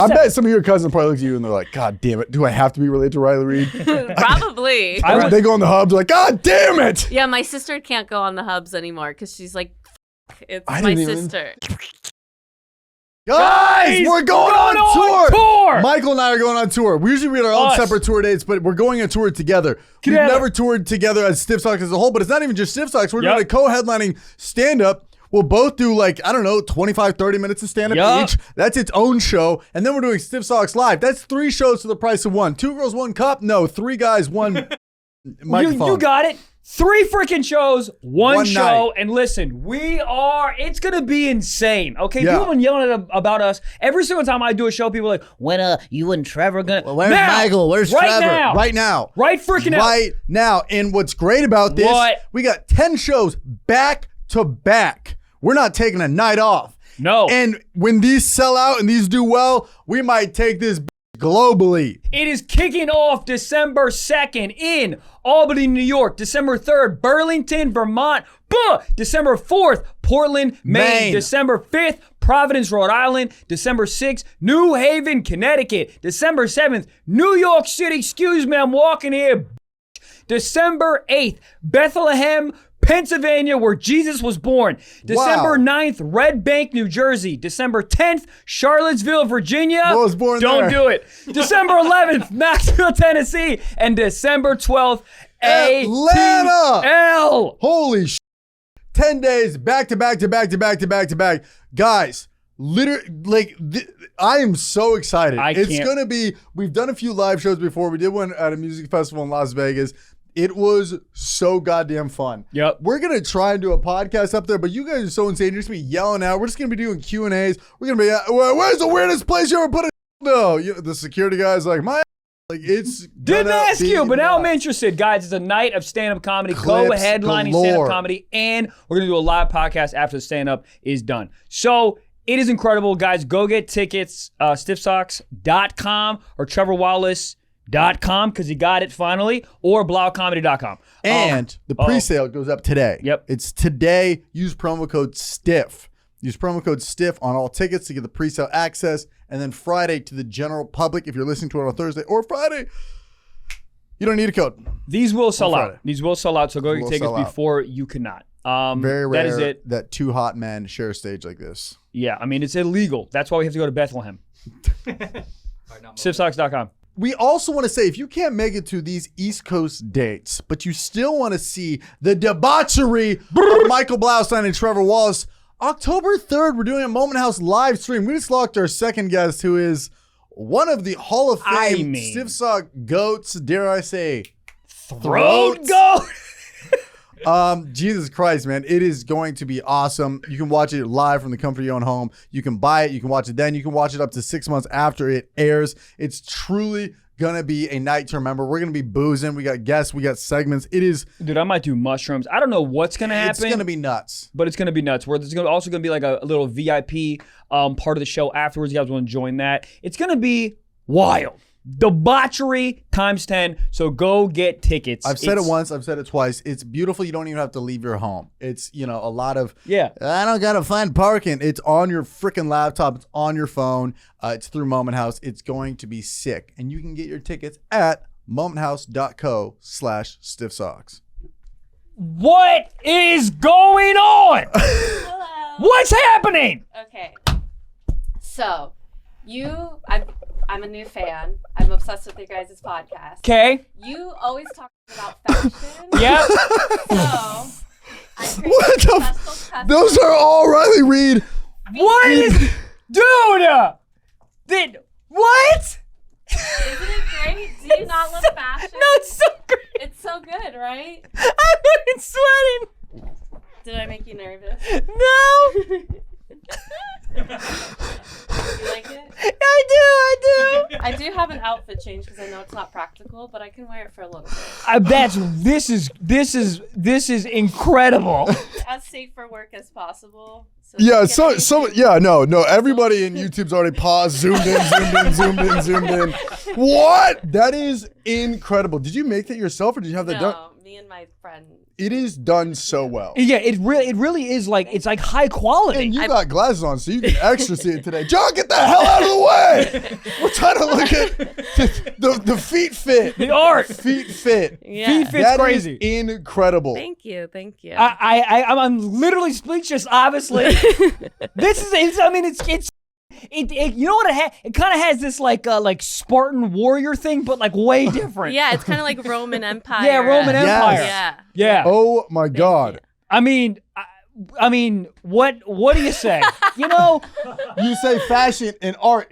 I bet some of your cousins probably look at you and they're like, God damn it, do I have to be related to Riley Reid? Probably. They go on the hubs like, God damn it. Yeah, my sister can't go on the hubs anymore because she's like, it's my sister. Guys, we're going on tour. Michael and I are going on tour. We usually read our own separate tour dates, but we're going on tour together. We've never toured together as Stiff Socks as a whole, but it's not even just Stiff Socks. We're doing a co-headlining stand-up. We'll both do 25, 30 minutes of stand-up each. That's its own show. And then we're doing Stiff Socks Live. That's 3 shows for the price of 1. 2 girls, 1 cup? No, 3 guys, 1 microphone. You got it. 3 freaking shows, one show. Night. And listen, it's going to be insane. Okay, people have been yelling about us. Every single time I do a show, people are like, when you and Trevor going to... Where's Michael? Where's Trevor? Now. Right now. Right freaking now. Right now. And what's great about this, we got 10 shows back to back. We're not taking a night off. No. And when these sell out and these do well, we might take this globally. It is kicking off December 2nd in Albany, New York. December 3rd, Burlington, Vermont. December 4th, Portland, Maine. December 5th, Providence, Rhode Island. December 6th, New Haven, Connecticut. December 7th, New York City. Excuse me, I'm walking here. December 8th, Bethlehem, Pennsylvania, where Jesus was born. December 9th, Red Bank, New Jersey. December 10th, Charlottesville, Virginia. Was born Don't do it. December 11th, Knoxville, Tennessee. And December 12th, Atlanta. ATL. Holy shit. 10 days back to back to back to back to back to back. Guys, literally, I am so excited. It's going to be, we've done a few live shows before. We did one at a music festival in Las Vegas. It was so goddamn fun. Yep. We're going to try and do a podcast up there, but you guys are so insane. You're just going to be yelling out. We're just going to be doing Q&As. We're going to be, where's the weirdest place you ever put a no? The security guy's like, it's didn't ask you, but now I'm interested, guys. It's a night of stand-up comedy, co-headlining stand-up comedy, and we're going to do a live podcast after the stand-up is done. So it is incredible, guys. Go get tickets, stiffsocks.com or trevorwallace.com because he got it finally, or blaucomedy.com. And the pre-sale goes up today. Yep. It's today. Use promo code STIFF. Use promo code STIFF on all tickets to get the pre-sale access. And then Friday to the general public, if you're listening to it on Thursday or Friday, you don't need a code. These will sell out. These will sell out, so go get tickets before you cannot. Very rare that is it. That 2 hot men share a stage like this. Yeah, I mean, it's illegal. That's why we have to go to Bethlehem. Stiffsocks.com. We also want to say, if you can't make it to these East Coast dates, but you still want to see the debauchery of Michael Blaustein and Trevor Wallace, October 3rd, we're doing a Moment House live stream. We just locked our second guest, who is one of the Hall of Fame Stiff Sock goats, dare I say, throat goat. Jesus Christ, man. It is going to be awesome. You can watch it live from the comfort of your own home. You can buy it. You can watch it then. You can watch it up to 6 months after it airs. It's truly going to be a night to remember. We're going to be boozing. We got guests. We got segments. It is. Dude, I might do mushrooms. I don't know what's going to happen. It's going to be nuts. But it's going to be nuts. There's also going to be like a little VIP part of the show afterwards. You guys want to join that. It's going to be wild. Debauchery times 10. So go get tickets. I've said it once. I've said it twice. It's beautiful. You don't even have to leave your home. It's, a lot of, I don't got to find parking. It's on your freaking laptop. It's on your phone. It's through Moment House. It's going to be sick. And you can get your tickets at momenthouse.co/stiffsocks. What is going on? Hello. What's happening? Okay. So, I'm a new fan. I'm obsessed with your guys' podcast. Okay. You always talk about fashion. Yep. So, I created a special custom. Those are all Riley Reid. What is... Dude! What? Isn't it great? Do you not love fashion? No, it's so great. It's so good, right? I'm fucking sweating. Did I make you nervous? No. You like it? I do. I do have an outfit change because I know it's not practical, but I can wear it for a little bit. This is incredible. As safe for work as possible. So no. Everybody in YouTube's already paused, zoomed in. What? That is incredible. Did you make that yourself, or did you have that done? No, me and my friend. It is done so well. Yeah, it really is like, it's like high quality. And you got glasses on, so you can extra see it today. John, get the hell out of the way! We're trying to look at the feet fit. The art. Feet fit. Yeah. Feet fit's That crazy. is incredible. Thank you. I'm literally speechless, obviously. You know what it has? It kind of has this like Spartan warrior thing, but like way different. Yeah, it's kind of like Roman Empire. Yeah, Roman Empire. Yeah. Oh my God. I mean, what do you say? You know, You say fashion and art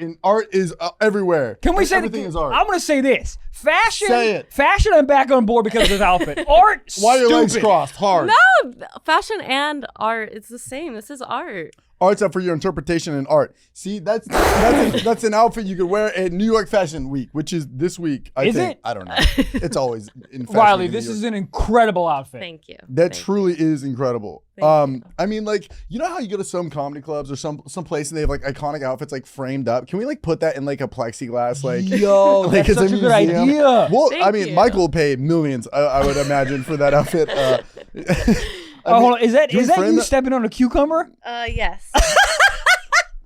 is everywhere. can we say everything is art? I'm gonna say this: fashion. Say it. Fashion. I'm back on board because of this outfit. Art. Why are your legs stupid. crossed? Hard. No, fashion and art, it's the same. This is art. Art's up for your interpretation in art. See, that's an outfit you could wear at New York Fashion Week, which is this week. I Is think. it? I don't know. It's always in Fashion Riley, Week in this New York. is an incredible outfit. Thank you. That Thank truly is incredible. Thank I mean, like, you know how you go to some comedy clubs or some place and they have like iconic outfits like framed up? Can we like put that in like a plexiglass Yo, like that's it's such a good idea. Well, Thank I mean, you. Michael will pay millions, I would imagine, for that outfit. Hold on. Is that can we you frame that? stepping on a cucumber? Yes.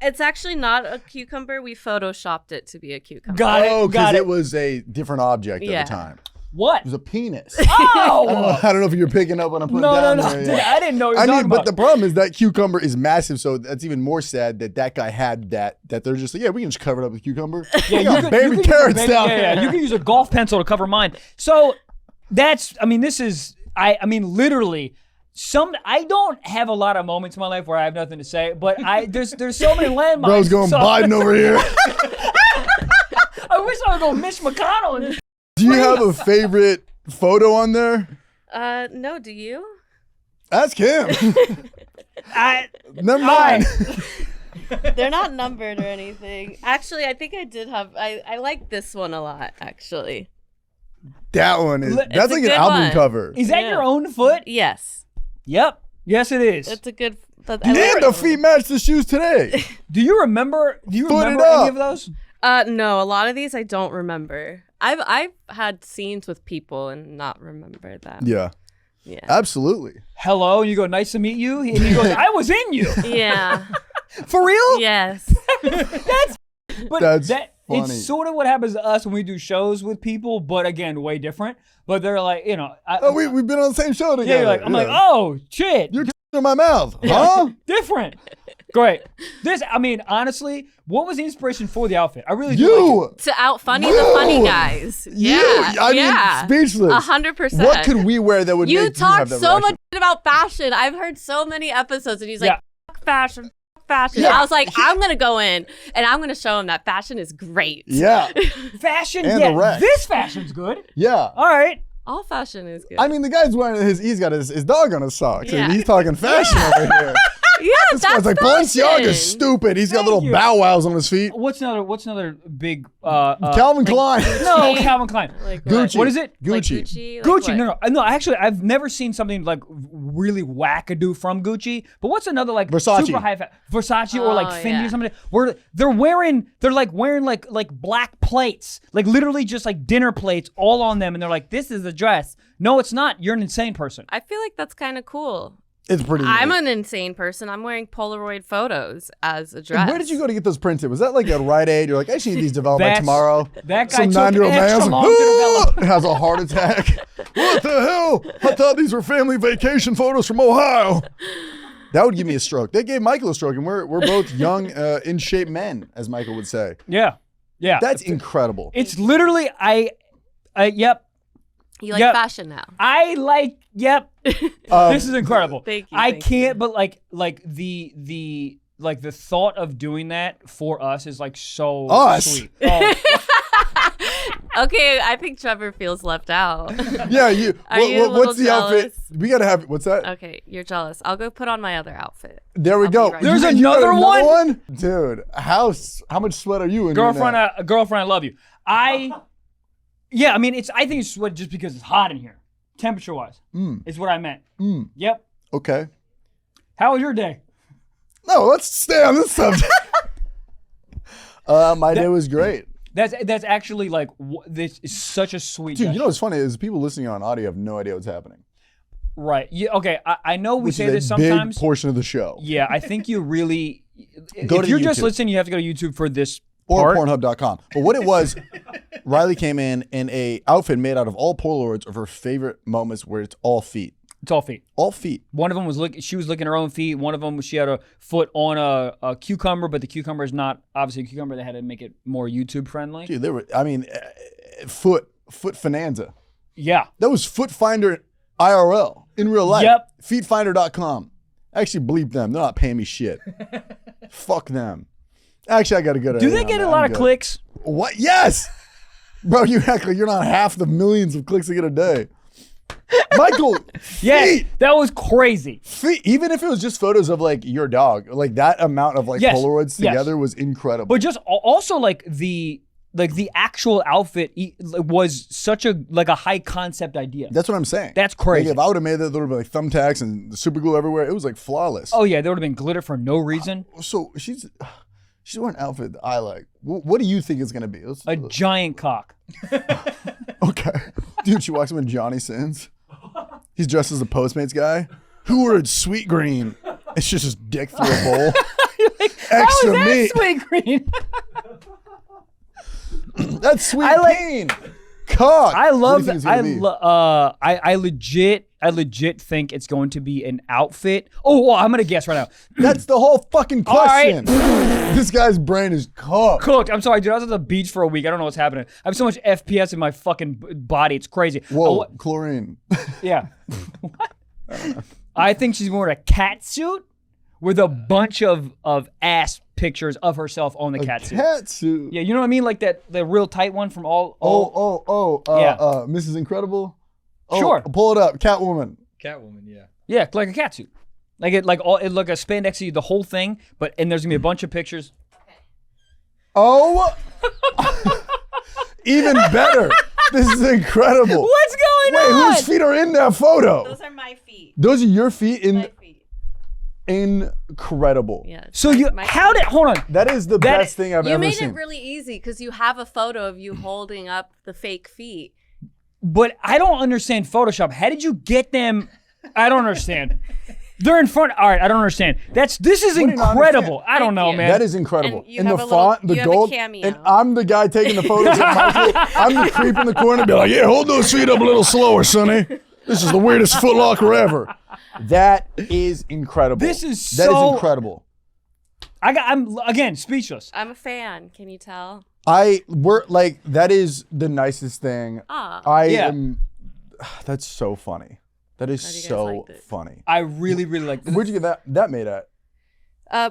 It's actually not a cucumber. We photoshopped it to be a cucumber. Got Oh, it. Got because it. it was a different object Yeah. at the time. What? It was a penis. Oh. I don't know if you're picking up what I'm putting No, down no. there. Dude, I didn't know what you were I mean, talking but about. the problem is that cucumber is massive, so that's even more sad that guy had that they're just like, yeah, we can just cover it up with cucumber. Yeah, We got you baby can carrots use down yeah, there. you can use a golf pencil to cover mine. So that's, I mean, literally, I don't have a lot of moments in my life where I have nothing to say, but there's so many landmines. Bro's going so, Biden over here. I wish I would go Mitch McConnell and just Do you have a favorite photo on there? No, do you? Ask him. Never mind. They're not numbered or anything. Actually, I think I did have. I like this one a lot. Actually, That one is. It's That's a like an good album one. cover. Is that Yeah. your own foot? yes, Yep. Yes, it is. it's a good. I And like the it. feet match the shoes today. Do you remember it any up. of those? No, a lot of these I don't remember. I've had scenes with people and not remember them. Yeah, Yeah. absolutely. Hello, and you go, nice to meet you. And he goes, I was in you. Yeah. For real? Yes. But That's funny. It's sort of what happens to us when we do shows with people, but again, way different. But they're like, you know. Oh, we've been on the same show together. yeah, you're like, I'm like, oh, shit. You're in my mouth, huh? Different. Great. Honestly, what was the inspiration for the outfit? I really do like it. To out funny the funny guys. Yeah. I mean, speechless. 100%. What could we wear that would You make talk have that so reaction? much about fashion. I've heard so many episodes, and he's like, Yeah. "Fuck fashion, fuck fashion." Yeah. I was like, I'm gonna go in and I'm gonna show him that fashion is great. Yeah, Fashion, And yeah. the rest. This fashion's good. yeah. All right. All fashion is good. I mean, the guy's wearing he's got his dog on his socks. Yeah. And he's talking fashion over here. yeah, This that's guy's like, fashion. Balenciaga's stupid. He's got Thank little you. bow wows on his feet. What's another big Calvin Klein. No, Calvin Klein. Like Gucci. What is it? Like Gucci. Gucci. Like Gucci. what? No. Actually, I've never seen something like really wackadoo from Gucci. But what's another like Versace. super high Versace or like Oh, Fendi yeah. or something? Where they're wearing like black plates, like literally just like dinner plates all on them, and they're like, this is a dress. No, it's not. You're an insane person. I feel like that's kind of cool. It's pretty I'm neat. an insane person. I'm wearing Polaroid photos as a dress. Where did you go to get those printed? Was that like at Rite Aid? You're like, I should need these developed by That's- tomorrow. that guy Some took 9-year-old extra man's long to develop. has a heart attack. What the hell? I thought these were family vacation photos from Ohio. That would give me a stroke. They gave Michael a stroke, and we're both young, in shape men, as Michael would say. Yeah. That's incredible. It's literally yep. You like Yep. fashion now. I like yep. This is incredible. Thank you, I thank can't, but like the thought of doing that for us is like so Us? sweet. Oh, Okay, I think Trevor feels left out. Yeah, you. Are you a What's the little outfit? jealous? We gotta have. What's that? Okay, you're jealous. I'll go put on my other outfit. There we I'll go. be right There's back. You got another one? dude. How much sweat are you in? girlfriend, Right I love you. I think it's sweat just because it's hot in here, temperature wise. Is what I meant. Yep. Okay. How was your day? No, let's stay on this subject. My day was great. That's actually like this is such a sweet. Dude, gesture. you know what's funny is people listening on audio have no idea what's happening. Right. Yeah. Okay. I know we Which say is a this sometimes. big portion of the show. Yeah. I think you really. Go if to you're just YouTube. listening, you have to go to YouTube for this Or part. Pornhub.com. But what it was, Riley came in a outfit made out of all Polaroids of her favorite moments where it's all feet. It's all feet. All feet. One of them was she was licking her own feet. One of them she had a foot on a cucumber, but the cucumber is not obviously a cucumber. They had to make it more YouTube friendly. Dude, they were, I mean, foot Finanza. Yeah. That was Foot Finder IRL in real life. Yep. Feetfinder.com. Actually, bleep them. They're not paying me shit. Fuck them. Actually, I got to go to. Do they get a lot of clicks? What? Yes. Bro, you act like you're not half the millions of clicks they get a day. Michael, Yeah, that was crazy. feet. Even if it was just photos of like your dog, like that amount of like Yes, Polaroids yes. together was incredible. But just also like the actual outfit was such a high concept idea. That's what I'm saying. That's crazy. Like if I would have made that, there would have been like thumbtacks and super glue everywhere. It was like flawless. Oh yeah, there would have been glitter for no reason. So she's wearing an outfit that I like. What do you think it's gonna be? A giant cock. Okay. Dude, she walks him in Johnny Sins. He's dressed as a Postmates guy. Who ordered sweet green? It's just his dick through a bowl. Extra How is meat. that sweet green? That's sweet like- green. Cock. I love What do you that. think it's gonna be? I legit think it's going to be an outfit. Oh, well, I'm gonna guess right now. That's the whole fucking All right. question. This guy's brain is cooked. Cooked. I'm sorry, dude. I was at the beach for a week. I don't know what's happening. I have so much FPS in my fucking body. It's crazy. Whoa, chlorine. Yeah. What? I think she's wearing a cat suit with a bunch of ass pictures of herself on the cat suit. Cat suit. Yeah, you know what I mean? Like the real tight one from all. Yeah. Yeah. Mrs. Incredible. Oh, Sure. Pull it up. Catwoman. Catwoman, yeah. Yeah, like a cat suit. Like it, like a spandex suit, the whole thing. And there's gonna be a bunch of pictures. Oh. Even better. This is incredible. What's going Wait, on? whose feet are in that photo? Those are my feet. Those are your feet My feet. incredible. Yes. So hold on. That is the best thing I've You ever made seen. it really easy because you have a photo of you holding up the fake feet. But I don't understand Photoshop. How did you get them? I don't understand. They're in front. All right, I don't understand. This is do you not incredible. understand? I don't know, Thank you. man. That is incredible. And you And the have a font, little- the you have a gold, cameo. and I'm the guy taking the photos. I'm the creep in the corner, be like, "Yeah, hold those feet up a little slower, Sonny. This is the weirdest Foot Locker ever." That is incredible. That is incredible. I'm again speechless. I'm a fan. Can you tell? We're like, that is the nicest thing. Ah. Yeah. That's so funny. That is Glad you guys so liked it. funny. I really, really like this. Where'd you get that made at?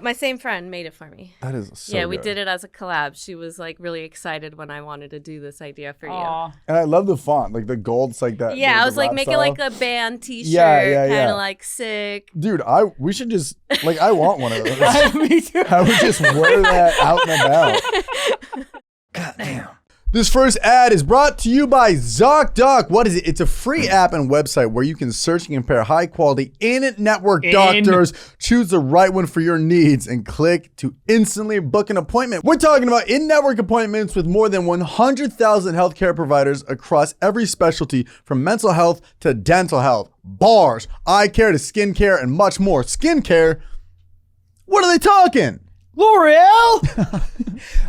My same friend made it for me. That is so Yeah, we good. did it as a collab. She was like really excited when I wanted to do this idea for Aw. And I love the font, like the gold. It's like that. you. Yeah, the I was like, rap make style. it like a band T-shirt, Yeah, kind yeah. of like sick. Dude, we should just I want one of those. Me too. I would just wear that out and about. Goddamn. This first ad is brought to you by ZocDoc. What is it? It's a free app and website where you can search and compare high-quality in-network doctors, choose the right one for your needs, and click to instantly book an appointment. We're talking about in-network appointments with more than 100,000 healthcare providers across every specialty, from mental health to dental health, bars, eye care to skin care, and much more. Skin care? What are they talking? L'Oreal?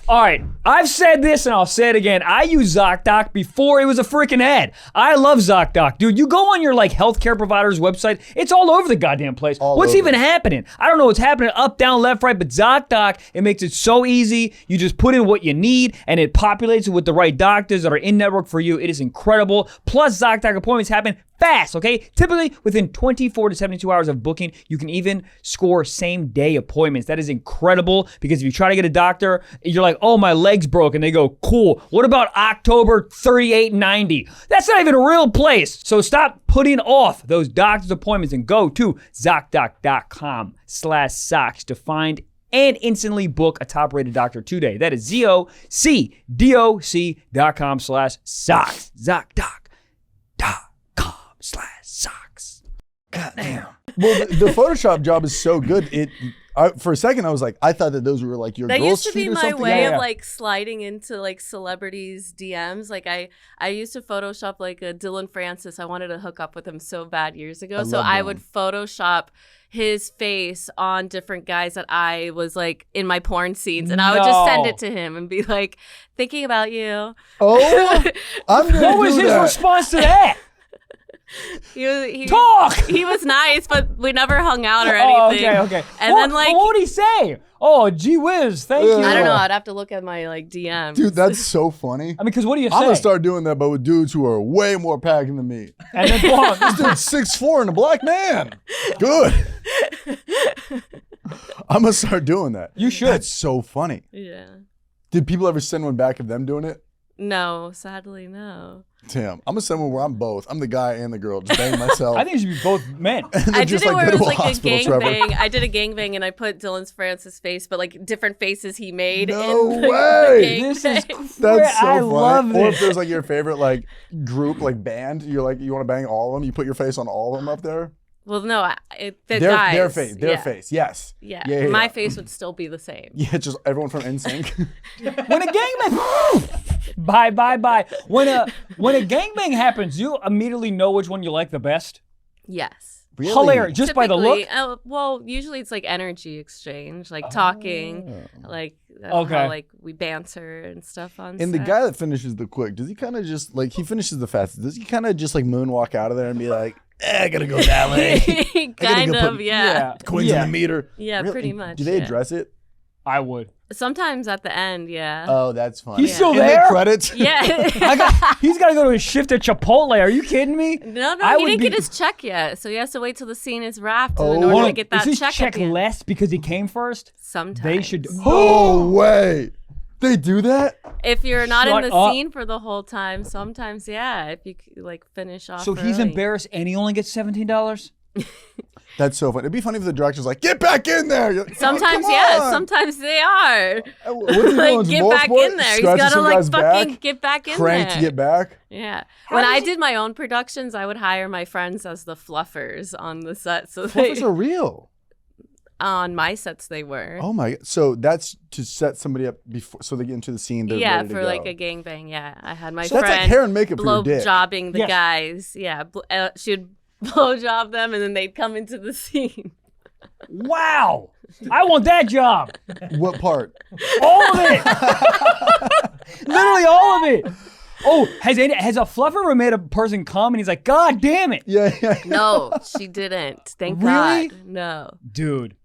All right, I've said this and I'll say it again. I used ZocDoc before it was a freaking ad. I love ZocDoc. Dude, you go on your like healthcare provider's website, it's all over the goddamn place. What's even happening? I don't know what's happening up, down, left, right, but ZocDoc, it makes it so easy. You just put in what you need and it populates it with the right doctors that are in network for you. It is incredible. Plus, ZocDoc appointments happen fast, okay? Typically within 24 to 72 hours of booking, you can even score same day appointments. That is incredible because if you try to get a doctor, you're like, oh, my leg's broke, and they go, cool. What about October 3890? That's not even a real place. So stop putting off those doctor's appointments and go to ZocDoc.com/socks to find and instantly book a top-rated doctor today. That is ZocDoc.com/socks. ZocDoc.com/socks. Goddamn. Well, the Photoshop job is so good. for a second, I was like, I thought that those were like your that girl's used to feet be or my something. way Yeah. of like sliding into like celebrities DMs. Like I used to Photoshop like a Dylan Francis. I wanted to hook up with him so bad years ago. So love I Dylan. would Photoshop his face on different guys that I was like in my porn scenes, and I would just send it to him and be like, thinking about you. Oh, I'm gonna What was do his that. response to that? Talk! He was nice, but we never hung out or Oh, anything. okay. And then like, what would he say? Oh, gee whiz, thank you. I don't know. I'd have to look at my like DMs. Dude, that's so funny. I mean, because what do you say? I'm gonna start doing that, but with dudes who are way more packing than me. And then, well, This dude's 6'4" and a black man. Good. I'm gonna start doing that. You should. That's so funny. Yeah. Did people ever send one back of them doing it? No, sadly, no. Damn, I'm gonna send one where I'm both. I'm the guy and the girl, just banging myself. I think it should be both men. And I then did just it where go it was to like a hospital, Trevor. gangbang. I did a gangbang and I put Dylan Francis' face, but like different faces he made. No in the way. This is gangbang. That's so I funny. love Or if this. there's like your favorite like group, like band, you're like you want to bang all of them, you put your face on all of them up there. Well, no, the Their guys. face, yes. Yeah. Yeah. My face would still be the same. Yeah, just everyone from NSYNC. When a gangbang, bye. When a gangbang happens, you immediately know which one you like the best. Yes. Really? Hilarious, just by the look. Well, usually it's like energy exchange, like talking, like Okay. how like we banter and stuff on And the set. guy that finishes the quick, does he kind of just like he finishes the fastest? Does he kind of just like moonwalk out of there and be like, I gotta go ballet. kind go of, put- yeah. Coins in the meter. Yeah, Really? pretty much. Do they yeah. address it? I would. Sometimes at the end, yeah. Oh, that's funny. He's still In the there? credits. Yeah. He's got to go to a shift at Chipotle. Are you kidding me? No, I he would didn't be- get his check yet, so he has to wait till the scene is wrapped Oh. in order Hold to on, get that is his check. check at the end. less because he came first? Sometimes They should. No way. They do that? If you're not Shut in the up. scene for the whole time, sometimes, yeah. If you like finish off. So he's early. embarrassed and he only gets $17? That's so funny. It'd be funny if the director's like, get back in there. You're like, Sometimes, come yeah. on. Sometimes they are. What's he Like, doing? get Ball back sport? in there. He's Scratching gotta some like guy's fucking back? get back in Crank there. to get back? Yeah. When I did my own productions, I would hire my friends as the fluffers on the set. So Fluffers are real. on my sets they were. Oh my! So that's to set somebody up before, so they get into the scene. They're yeah, ready to for go. like a gangbang. Yeah, I had my So that's friend like hair and makeup for your blow dick. jobbing the Yes. guys. Yeah, she would blow job them, and then they'd come into the scene. Wow. I want that job. What part? All of it. Literally all of it. Oh, has a fluffer ever made a person come and he's like, God damn it. Yeah. No, she didn't. Thank Really? God. No. Dude.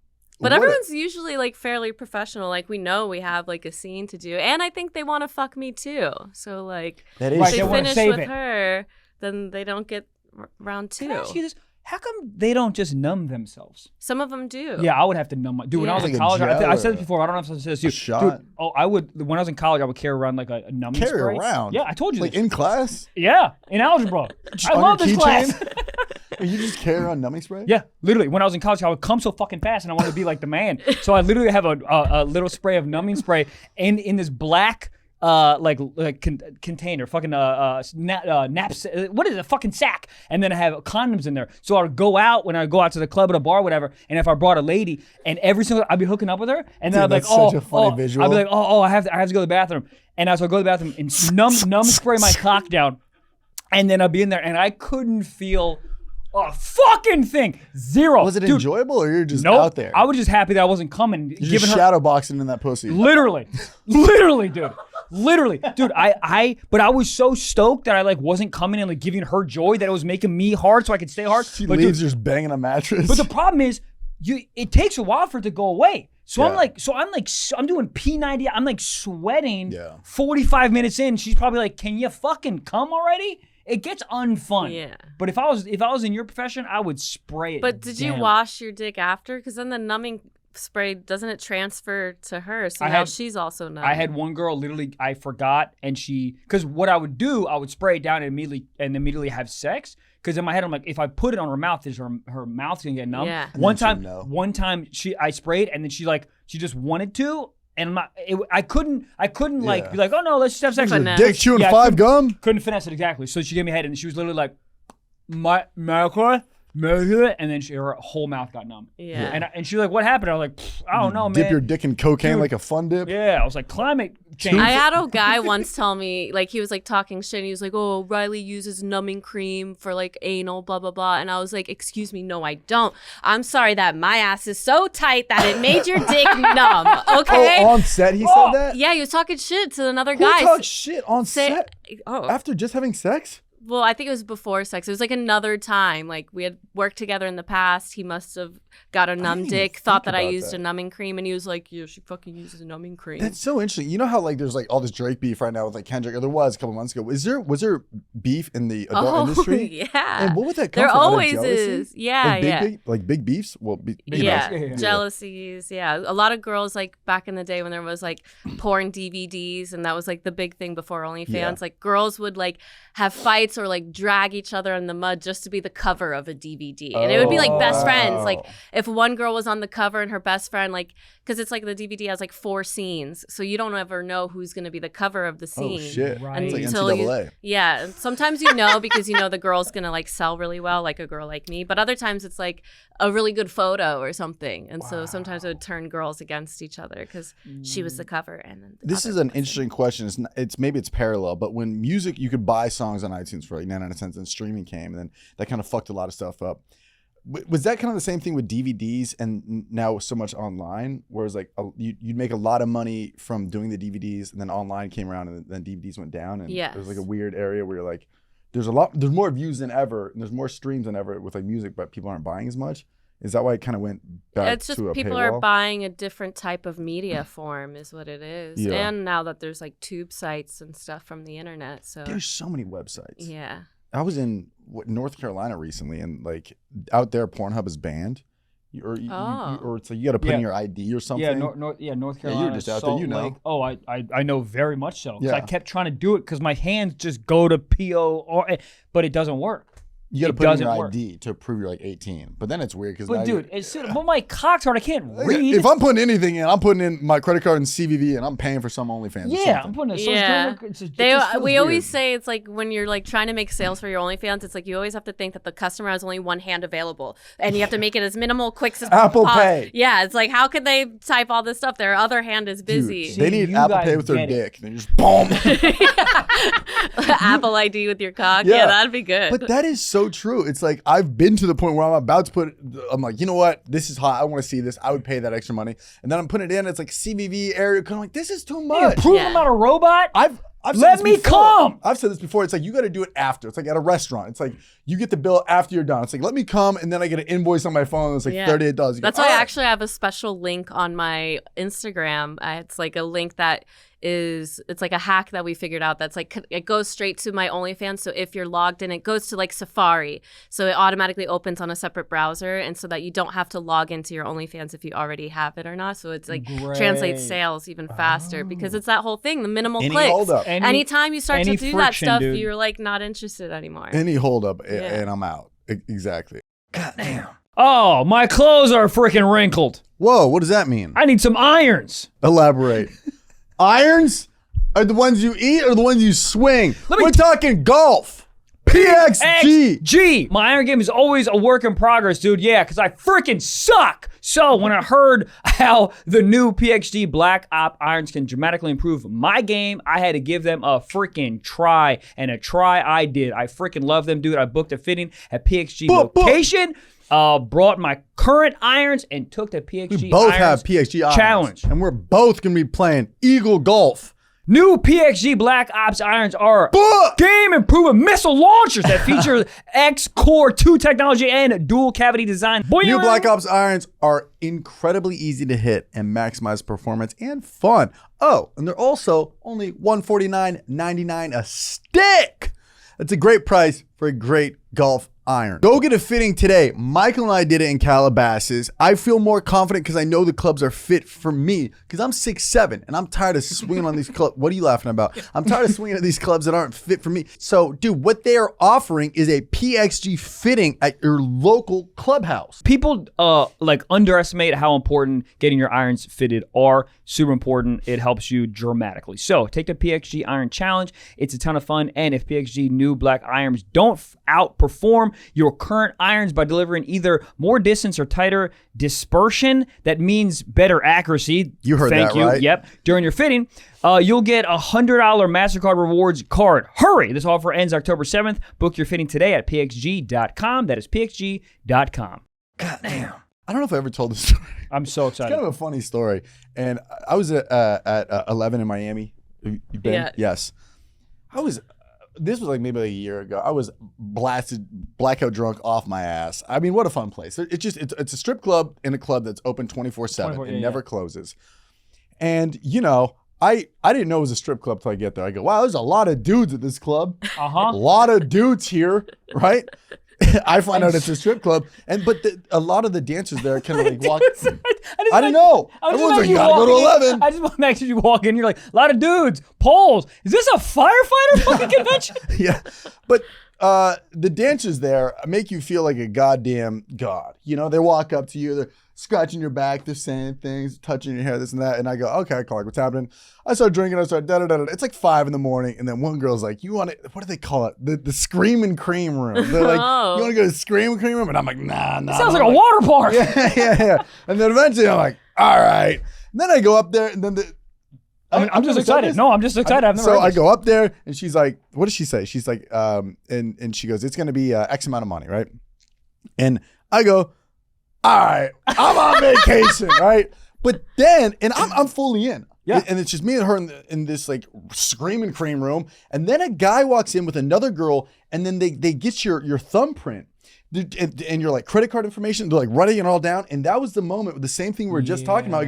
But What a- everyone's usually like fairly professional. Like we know we have like a scene to do, and I think they want to fuck me too. So like That if is Right, they they wanna finish save with it. her, then they don't get round Can two. I ask you this? How come they don't just numb themselves? Some of them do. Yeah, I would have to numb my. Dude, when I was Yeah. in Like a college, I gel said or this before. I don't know if I said this to you. shot? Dude, I would. When I was in college, I would carry around like a numbing Carry spray. around? Yeah, I told you Like this. in class? Yeah, in algebra. I On love your this keychain? class. You just carry around numbing spray? Yeah, literally. When I was in college, I would come so fucking fast, and I wanted to be like the man. So I literally have a little spray of numbing spray in this black container, fucking naps. What is it? Fucking sack. And then I have condoms in there. So I'd go out when I go out to the club or the bar, whatever. And if I brought a lady, and every single, I'd be hooking up with her, and then Dude, I'd be like, that's such a funny visual. I'd be like, I have to go to the bathroom, and so I go to the bathroom and numb spray my cock down, and then I'd be in there, and I couldn't feel a fucking thing. Zero. Was it Dude, enjoyable or you're just nope. out there? I was just happy that I wasn't coming. You're Giving just her shadow boxing in that pussy. Literally, dude. Literally, dude. But I was so stoked that I like wasn't coming and like giving her joy that it was making me hard so I could stay hard. She But, leaves dude, just banging a mattress. but the problem is, it takes a while for it to go away. So Yeah. I'm doing P90. I'm like sweating. Yeah. 45 minutes in, she's probably like, "Can you fucking come already?" It gets unfun. Yeah. But if I was in your profession, I would spray it. But did you down. wash your dick after? Because then the numbing spray, doesn't it transfer to her? So I now had- she's also numb. I had one girl literally, I forgot, and because what I would do, I would spray it down and immediately have sex. Because in my head, I'm like, if I put it on her mouth, is her mouth's gonna get numb? Yeah. And One then she'd time, know. I sprayed, and then she just wanted to, and I couldn't like Yeah. be like, oh no, let's just have sex. But Your no. dick chewing Yeah, I five gum? Couldn't finesse it exactly. So she gave me a head, and she was literally like, Michael, and then her whole mouth got numb. Yeah. And she was like, what happened? I was like, I don't know, man. Dip your dick in cocaine like a fun dip? Yeah, I was like, climate change. I had a guy once tell me, like, he was like talking shit and he was like, oh, Riley uses numbing cream for like anal, blah, blah, blah. And I was like, excuse me, no, I don't. I'm sorry that my ass is so tight that it made your dick numb, okay? Oh, on set he said that? Yeah, he was talking shit to another Who guy. talks shit on set? Oh. After just having sex? Well, I think it was before sex. It was like another time. Like we had worked together in the past. He must have got a numb dick, thought that I used a numbing cream, and he was like, yeah, she fucking uses a numbing cream. That's so interesting. You know how like there's like all this Drake beef right now with like Kendrick, or there was a couple months ago. Was there beef in the adult industry? Yeah. And what would that come there from? always is. Yeah, like big beefs? Well, jealousies. Yeah. A lot of girls like back in the day when there was like porn DVDs, and that was like the big thing before OnlyFans. Yeah. Like girls would like have fights or like drag each other in the mud just to be the cover of a DVD. And it would be like best friends. Like if one girl was on the cover and her best friend, like, because it's like the DVD has like 4 scenes. So you don't ever know who's going to be the cover of the scene. Oh, shit. Right. It's like until NCAA. Yeah. Sometimes you know because you know the girl's going to like sell really well, like a girl like me. But other times it's like a really good photo or something. And so sometimes it would turn girls against each other because she was the cover. And then this is an interesting question. Maybe it's parallel, but when music, you could buy songs on iTunes for like 99 cents, and streaming came, and then that kind of fucked a lot of stuff up. Was that kind of the same thing with DVDs and now so much online, whereas like you'd make a lot of money from doing the DVDs, and then online came around and then DVDs went down, and there's like a weird area where you're like, there's more views than ever, and there's more streams than ever with like music, but people aren't buying as much. Is that why it kind of went back it's just to a people paywall? are buying a different type of media form is what it is. Yeah. And now that there's like tube sites and stuff from the internet. So There's so many websites. Yeah. I was in North Carolina recently, and like out there, Pornhub is banned, or it's like you got to put in your ID or something. Yeah, North Carolina. Yeah, you were just out there, you know. Lake. Oh, I know very much so. Yeah. I kept trying to do it because my hands just go to PO, but it doesn't work. You got to put in your ID to prove you're like 18, but then it's weird because. But dude, but my cock's hard. I can't read. If I'm putting anything in, I'm putting in my credit card and CVV, and I'm paying for some OnlyFans. Yeah, I'm putting a we always say it's like when you're like trying to make sales for your OnlyFans, it's like you always have to think that the customer has only one hand available, and you have to make it as minimal, quick as Apple Pay. Yeah, it's like how could they type all this stuff? Their other hand is busy. Dude, they need Apple Pay with their dick. They just boom. Apple ID with your cock. Yeah, that'd be good. But that is so true. It's like I've been to the point where I'm about to I'm like, you know what? This is hot. I want to see this. I would pay that extra money. And then I'm putting it in. It's like CVV area. I'm like, this is too much. Prove I'm not a robot. I've Let me come. I've said this before. It's like you got to do it after. It's like at a restaurant. It's like you get the bill after you're done. It's like let me come, and then I get an invoice on my phone. It's like $38. That's why I actually have a special link on my Instagram. It's like a link that it's like a hack that we figured out that's like it goes straight to my OnlyFans. So if you're logged in, it goes to like Safari, so it automatically opens on a separate browser, and so that you don't have to log into your OnlyFans if you already have it or not. So it's like translates sales even faster because it's that whole thing, the minimal clicks. Anytime you start to do that stuff, you're like not interested anymore. Any hold up and I'm out. Exactly. God damn. Oh, my clothes are freaking wrinkled. Whoa, what does that mean? I need some irons. Elaborate. Irons are the ones you eat or the ones you swing? We're talking golf. PXG. My iron game is always a work in progress, dude. Yeah, because I freaking suck. So when I heard how the new PXG Black Op irons can dramatically improve my game, I had to give them a freaking try. And a try I did. I freaking love them, dude. I booked a fitting at PXG location. Brought my current irons and took the PXG we both irons have PXG irons, challenge. And we're both going to be playing Eagle Golf. New PXG Black Ops irons are game improving missile launchers that feature X-Core 2 technology and dual cavity design. New Black Ops irons are incredibly easy to hit and maximize performance and fun. Oh, and they're also only $149.99 a stick. That's a great price for a great golf iron. Go get a fitting today. Michael and I did it in Calabasas. I feel more confident because I know the clubs are fit for me because I'm 6'7" and I'm tired of swinging on these clubs. What are you laughing about? I'm tired of swinging at these clubs that aren't fit for me. So, dude, what they are offering is a PXG fitting at your local clubhouse. People like underestimate how important getting your irons fitted are. Super important. It helps you dramatically. So take the PXG Iron Challenge. It's a ton of fun. And if PXG new black irons don't outperform your current irons by delivering either more distance or tighter dispersion. That means better accuracy. You heard Thank that, you. right? Yep. During your fitting, you'll get a $100 MasterCard rewards card. Hurry! This offer ends October 7th. Book your fitting today at pxg.com. That is pxg.com. God damn. I don't know if I ever told this story. I'm so excited. It's kind of a funny story. And I was at 11 in Miami. You been? Yeah. Yes. This was like maybe like a year ago. I was blasted, blackout drunk off my ass. I mean, what a fun place. It's a strip club in a club that's open 24/7. It never closes. And, you know, I didn't know it was a strip club till I get there. I go, wow, there's a lot of dudes at this club. A lot of dudes here, right? I find out it's a strip club, but a lot of the dancers there kind of like walk. I don't know. Everyone's like, you gotta go to 11. I just want to make sure you walk in. You're like, a lot of dudes, poles. Is this a firefighter fucking convention? Yeah, but the dancers there make you feel like a goddamn god. You know, they walk up to you, they're scratching your back, they're saying things, touching your hair, this and that, and I go, okay, Clark, what's happening? I start drinking, I start da-da-da-da. It's like 5 a.m, and then one girl's like, you want it? What do they call it? The Scream and Cream room. They're like, you want to go to the Scream and Cream room? And I'm like, nah. Sounds like a water park. Yeah. And then eventually I'm like, all right. And then I go up there, and then I'm just excited. No, I'm just excited. I go up there, and she's like, what does she say? She's like, and she goes, it's going to be X amount of money, right? And I go, all right, I'm on vacation, right? But then, and I'm fully in. Yeah. And it's just me and her in this like Screaming Cream room. And then a guy walks in with another girl, and then they get your thumbprint and your like credit card information. They're like writing it all down. And that was the moment, the same thing we were just talking about.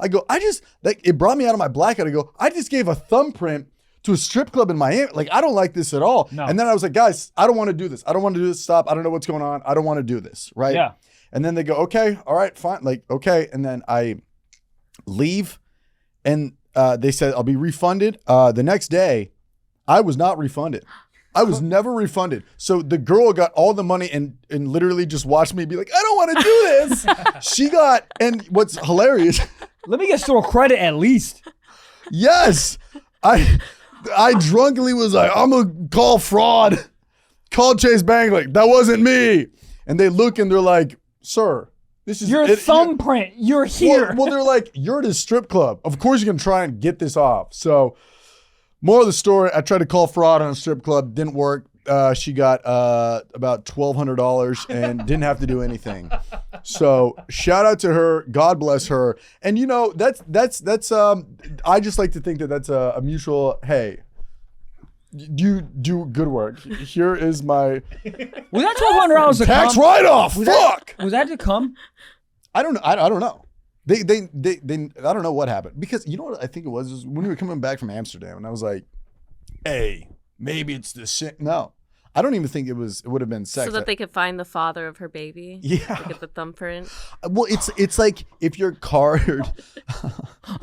It brought me out of my blackout. I just gave a thumbprint to a strip club in Miami. Like, I don't like this at all. No. And then I was like, guys, I don't want to do this. I don't want to do this. Stop. I don't know what's going on. I don't want to do this. Right. Yeah. And then they go, okay, all right, fine. Like, okay. And then I leave, and they said I'll be refunded. The next day, I was not refunded. I was never refunded. So the girl got all the money and literally just watched me be like, I don't want to do this. She got, and what's hilarious. Let me get store credit at least. Yes. I drunkenly was like, I'm going to call fraud. Call Chase Bank. Like, that wasn't me. And they look and they're like, sir, this is your thumbprint. You're here. Well, they're like, you're at a strip club. Of course you're going to try and get this off. So, more of the story, I tried to call fraud on a strip club. Didn't work. She got about $1,200 and didn't have to do anything. So, shout out to her. God bless her. And, you know, that's I just like to think that that's a mutual, hey, you do good work. Here is my Was that $1,200 to tax come? write-off. Fuck. Was that to come? I don't know. I don't know. They I don't know what happened, because you know what I think it was when we were coming back from Amsterdam, and I was like, hey, maybe it's the shit. No, I don't even think it would have been sex. So that they could find the father of her baby. Yeah. To get the thumbprint. Well, it's like if your card.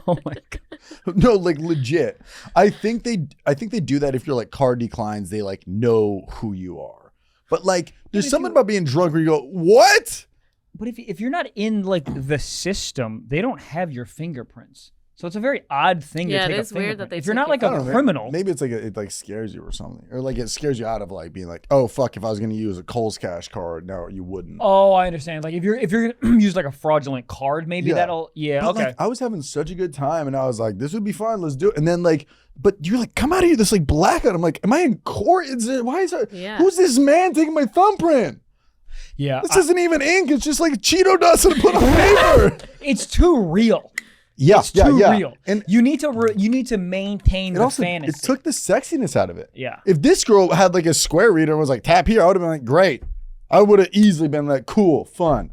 Oh my God. No, like legit. I think they do that if your like card declines, they like know who you are. But like there's something about being drunk where you go, what? But if you're not in like the system, they don't have your fingerprints. So it's a very odd thing to take a fingerprint. Yeah, it is weird that they if you're take not like it. a criminal. Maybe it's like it like scares you or something. Or like it scares you out of like being like, oh fuck, if I was gonna use a Kohl's Cash card, no, you wouldn't. Oh, I understand. Like if you're gonna use like a fraudulent card, maybe that'll but okay. Like, I was having such a good time, and I was like, this would be fun, let's do it. And then like, but you're like, come out of here, this like blackout. I'm like, am I in court? Why is that? Yeah. Who's this man taking my thumbprint? Yeah. This isn't even ink. It's just like Cheeto dust and put on paper. It's too real. Yeah, It's too yeah. real. And you need to maintain the fantasy. it took the sexiness out of it. Yeah. If this girl had like a square reader and was like, tap here, I would have been like, great. I would have easily been like, cool, fun.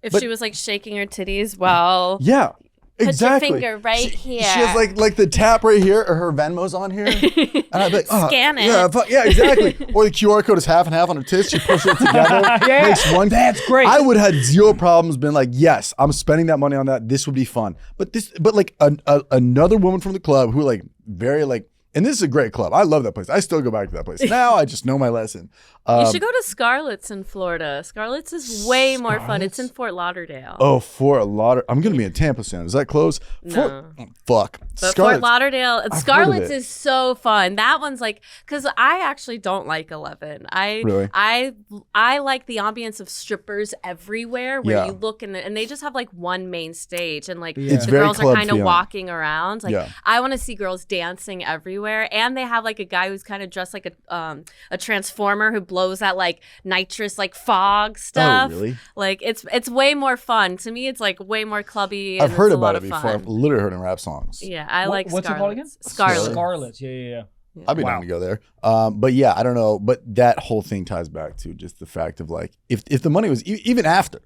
If she was like shaking her titties while Yeah. Exactly. Put your finger right here. She has like the tap right here, or her Venmo's on here. And I'd be like, Scan it. Yeah, exactly. Or the QR code is half and half on her tits. She pushes it together. Yeah. Makes one. That's great. I would have had zero problems being like, yes, I'm spending that money on that. This would be fun. But like another woman from the club who like very like And this is a great club. I love that place. I still go back to that place. Now I just know my lesson. You should go to Scarlett's in Florida. Scarlett's is way more fun. It's in Fort Lauderdale. Oh, Fort Lauderdale. I'm going to be in Tampa soon. Is that close? No. Fuck. But Fort Lauderdale, Scarlett's is so fun. That one's like, because I actually don't like 11. Really? I like the ambience of strippers everywhere where you look and they just have like one main stage and like It's the very girls are club kind of feeling. walking around. Like I want to see girls dancing everywhere. And they have like a guy who's kind of dressed like a transformer who blows that like nitrous like fog stuff. Oh, really? Like it's way more fun. To me, it's like way more clubby. I've and heard it's a about lot it of before. fun. I've literally heard in rap songs. Yeah, I like what's it called again? Scarlett's. Scarlett's. Yeah. I'd be down to go there. But yeah, I don't know. But that whole thing ties back to just the fact of like, if the money was even after,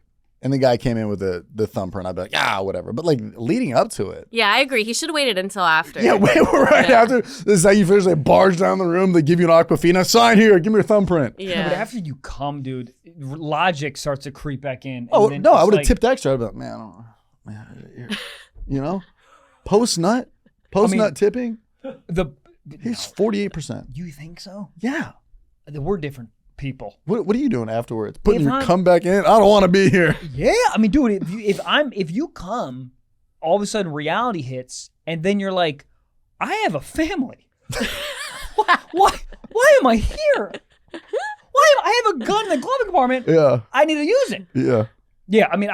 and the guy came in with the thumbprint, I'd be like, whatever. But like leading up to it. Yeah, I agree. He should have waited until after. Yeah, wait right after. This is how you finish. They barge down the room. They give you an Aquafina. Sign here. Give me your thumbprint. Yeah. But after you come, dude, logic starts to creep back in. Oh, and then no, I it's would have like, tipped extra. I'd be like, man, I don't know. Man, you know? Post-nut tipping, he's 48%. You think so? Yeah. We're different people. What are you doing afterwards? Putting If your I'm- come back in? I don't want to be here. Yeah, I mean, dude, if you come, all of a sudden reality hits, and then you're like, I have a family. Why am I here? I have a gun in the glove compartment. Yeah. I need to use it. Yeah. Yeah, I mean,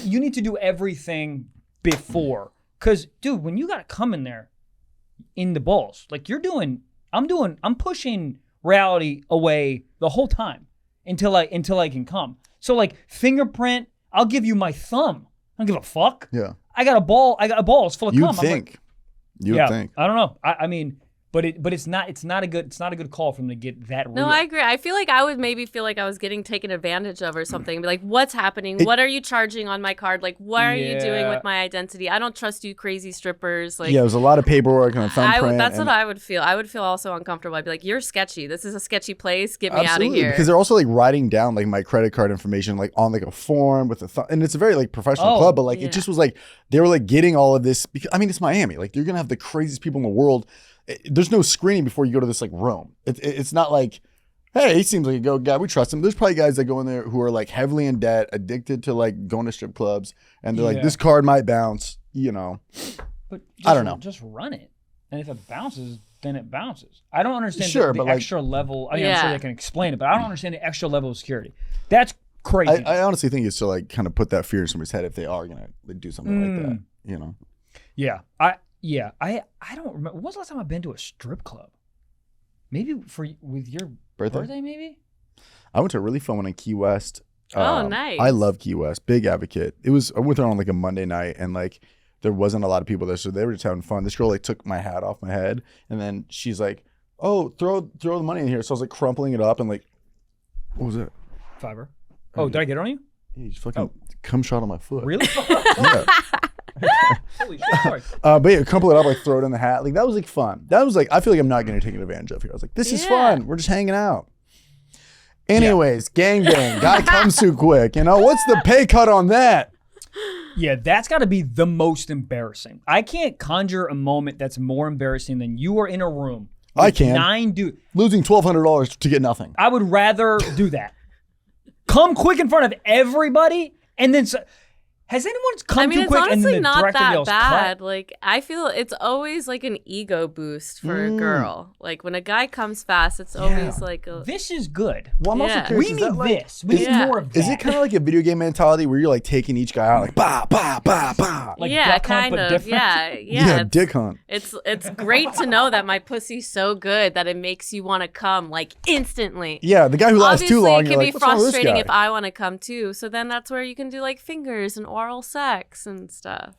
you need to do everything before, because dude, when you gotta come in there in the balls, like I'm pushing reality away the whole time until I can come. So like fingerprint, I'll give you my thumb. I don't give a fuck. Yeah. I got a ball. I got a ball. It's full of You cum. think? You yeah, think? I don't know. I mean, but it's not a good call for them to get that real. No, I agree. I feel like I would maybe feel like I was getting taken advantage of or something. Be like, what's happening? What are you charging on my card? Like, what are you doing with my identity? I don't trust you, crazy strippers. Like, Yeah, there's a lot of paperwork and a thumbprint. That's what I would feel. I would feel also uncomfortable. I'd be like, you're sketchy. This is a sketchy place. Get me out of here. Because they're also like writing down like my credit card information like on like a form with a and it's a very like professional club, but like it just was like they were like getting all of this because I mean it's Miami. Like you're gonna have the craziest people in the world. There's no screening before you go to this like room. It's not like, hey, he seems like a good guy. We trust him. There's probably guys that go in there who are like heavily in debt, addicted to like going to strip clubs, and they're like, this card might bounce, you know. But I don't know. Just run it, and if it bounces, then it bounces. I don't understand the but like, extra level. I mean, I'm sure they can explain it, but I don't understand the extra level of security. That's crazy. I honestly think it's to like kind of put that fear in somebody's head if they are gonna like, do something like that, you know. Yeah, I don't remember. When was the last time I've been to a strip club? Maybe with your birthday, maybe? I went to a really fun one in Key West. Oh, nice. I love Key West. Big advocate. I went there on like a Monday night and like there wasn't a lot of people there, so they were just having fun. This girl like took my hat off my head and then she's like, oh, throw the money in here. So I was like crumpling it up and like, what was it? Fiverr. Oh, did I get it on you? Yeah, you just fucking cum shot on my foot. Really? Yeah. Holy shit, sorry. But yeah, crumple it up, like throw it in the hat. Like that was like fun. That was like, I feel like I'm not getting taken advantage of here. I was like, this is fun. We're just hanging out. Anyways, gangbang. Guy comes too quick. You know, what's the pay cut on that? Yeah, that's got to be the most embarrassing. I can't conjure a moment that's more embarrassing than you are in a room. I can. 9 dudes. Losing $1,200 to get nothing. I would rather do that. Come quick in front of everybody, and then has anyone come too quick and then the not director that yells bad. cut? Like I feel it's always like an ego boost for a girl. Like when a guy comes fast, it's always like a This is good. Well, I'm also curious, We is need that like, this. We need more of that. Is it kind of like a video game mentality where you're like taking each guy out like bah bah bah bah? Like yeah, duck hunt, kind but of. different? Yeah. Dick hunt. It's great to know that my pussy's so good that it makes you want to come like instantly. Yeah, the guy who lasts too long, Obviously, it you're can like, be what's wrong with this frustrating guy? if I want to come too. So then that's where you can do like fingers and oral sex and stuff.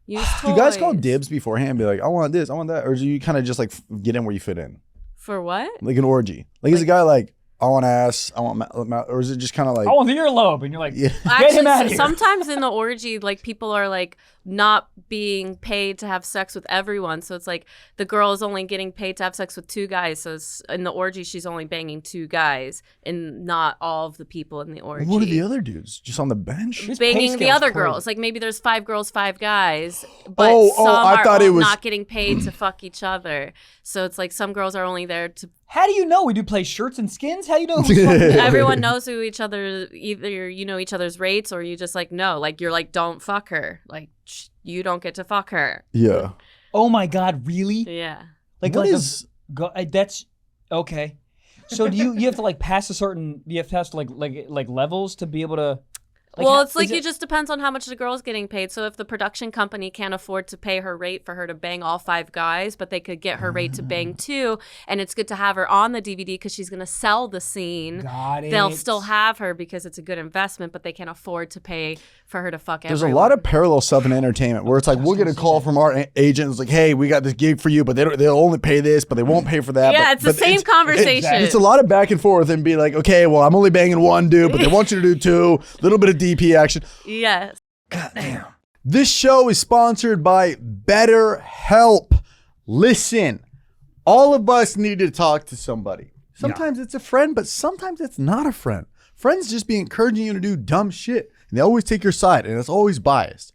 Use toys. Do you guys call dibs beforehand? Be like, I want this, I want that, or do you kind of just like get in where you fit in, For what? like an orgy? Like is a guy like, I want ass, I want or is it just kind of like I want the earlobe, and you're like, Yeah. get him out of here. Sometimes in the orgy, like people are like not being paid to have sex with everyone. So it's like the girl is only getting paid to have sex with 2 guys. So in the orgy, she's only banging 2 guys and not all of the people in the orgy. What are the other dudes? Just on the bench? This pay Banging the scale's other crazy. girls. Like maybe there's 5 girls, 5 guys, but I thought it was not getting paid to fuck each other. So it's like some girls are only there to. How do you know? We do play shirts and skins? How do you know who's fucking Everyone knows who each other, either you know each other's rates or you just like know. Like you're like, don't fuck her. Like you don't get to fuck her. Yeah. Oh my God, really? Yeah. That's okay. So do you have to like pass a certain, you have to pass like levels to be able to Well, it's like it just depends on how much the girl's getting paid. So if the production company can't afford to pay her rate for her to bang all 5 guys, but they could get her rate to bang 2, and it's good to have her on the DVD because she's going to sell the scene. Got it. They'll still have her because it's a good investment, but they can't afford to pay for her to fuck There's everyone. a lot of parallel stuff in entertainment where it's like we'll get a call from our agent. It's like, hey, we got this gig for you, but they'll only pay this, but they won't pay for that. Yeah, but, it's the same conversation. It's a lot of back and forth and be like, okay, well, I'm only banging 1 dude, but they want you to do 2. Little bit of DP action. Yes. Goddamn. This show is sponsored by BetterHelp. Listen, all of us need to talk to somebody. Sometimes it's a friend, but sometimes it's not a friend. Friends just be encouraging you to do dumb shit, and they always take your side, and it's always biased.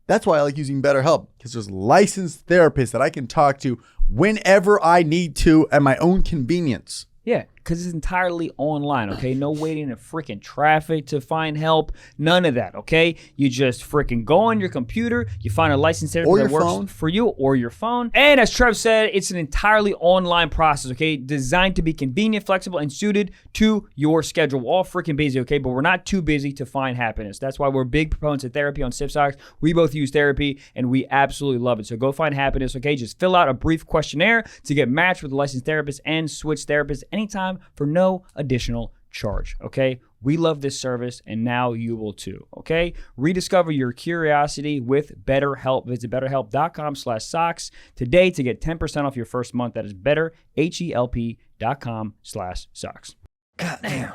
That's why I like using BetterHelp, because there's licensed therapists that I can talk to whenever I need to at my own convenience. Yeah, because it's entirely online, okay? No waiting in freaking traffic to find help. None of that, okay? You just freaking go on your computer, you find a licensed therapist that works for you or your phone. And as Trev said, it's an entirely online process, okay? Designed to be convenient, flexible, and suited to your schedule. We're all freaking busy, okay? But we're not too busy to find happiness. That's why we're big proponents of therapy on Stiff Socks. We both use therapy, and we absolutely love it. So go find happiness, okay? Just fill out a brief questionnaire to get matched with a licensed therapist and switch therapists anytime for no additional charge, okay? We love this service, and now you will too, okay? Rediscover your curiosity with BetterHelp. Visit BetterHelp.com/socks today to get 10% off your first month. That is BetterHelp.com/socks. Goddamn.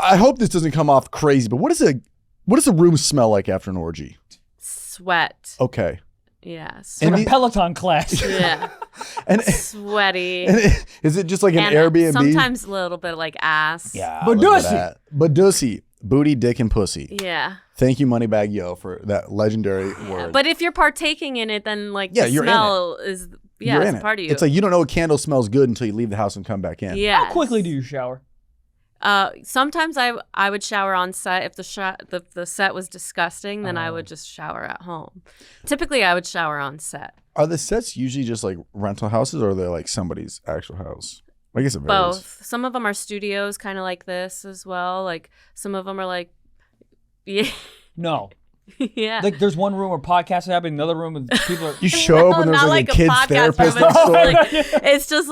I hope this doesn't come off crazy, but what does a room smell like after an orgy? Sweat. Okay. Yes. And a Peloton class. Yeah. And Sweaty. and is it just like an And Airbnb? sometimes a little bit like ass. Yeah. Badussy. Badussy. Booty, dick, and pussy. Yeah. Thank you, Moneybag Yo, for that legendary word. But if you're partaking in it, then like Yeah, the you're in smell is You're it's in a it. part of you. It's like you don't know a candle smells good until you leave the house and come back in. Yeah. How quickly do you shower? Sometimes I would shower on set. If the set was disgusting, then I would just shower at home. Typically, I would shower on set. Are the sets usually just like rental houses, or are they like somebody's actual house? I guess it varies. Both. Some of them are studios, kind of like this as well. Like some of them are like, yeah, No. yeah. Like there's one room where podcasts are happening, another room with people are... You show up and there's Not like a like a kid's podcast therapist room, next it's door.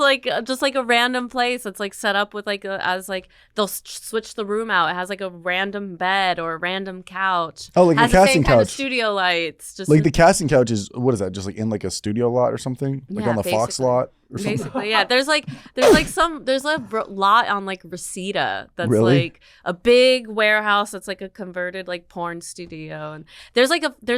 like- it's just like a random place. It's like set up with like as like they'll switch the room out. It has like a random bed or a random couch. Oh, like a has the casting same kind of couch. studio lights. Just Like the casting couch is, what is that? Just like in like a studio lot or something? Like Yeah, on the Fox basically. lot or something? basically, yeah. There's a lot on like Reseda that's Really? like a big warehouse that's like a converted like porn studio, and there's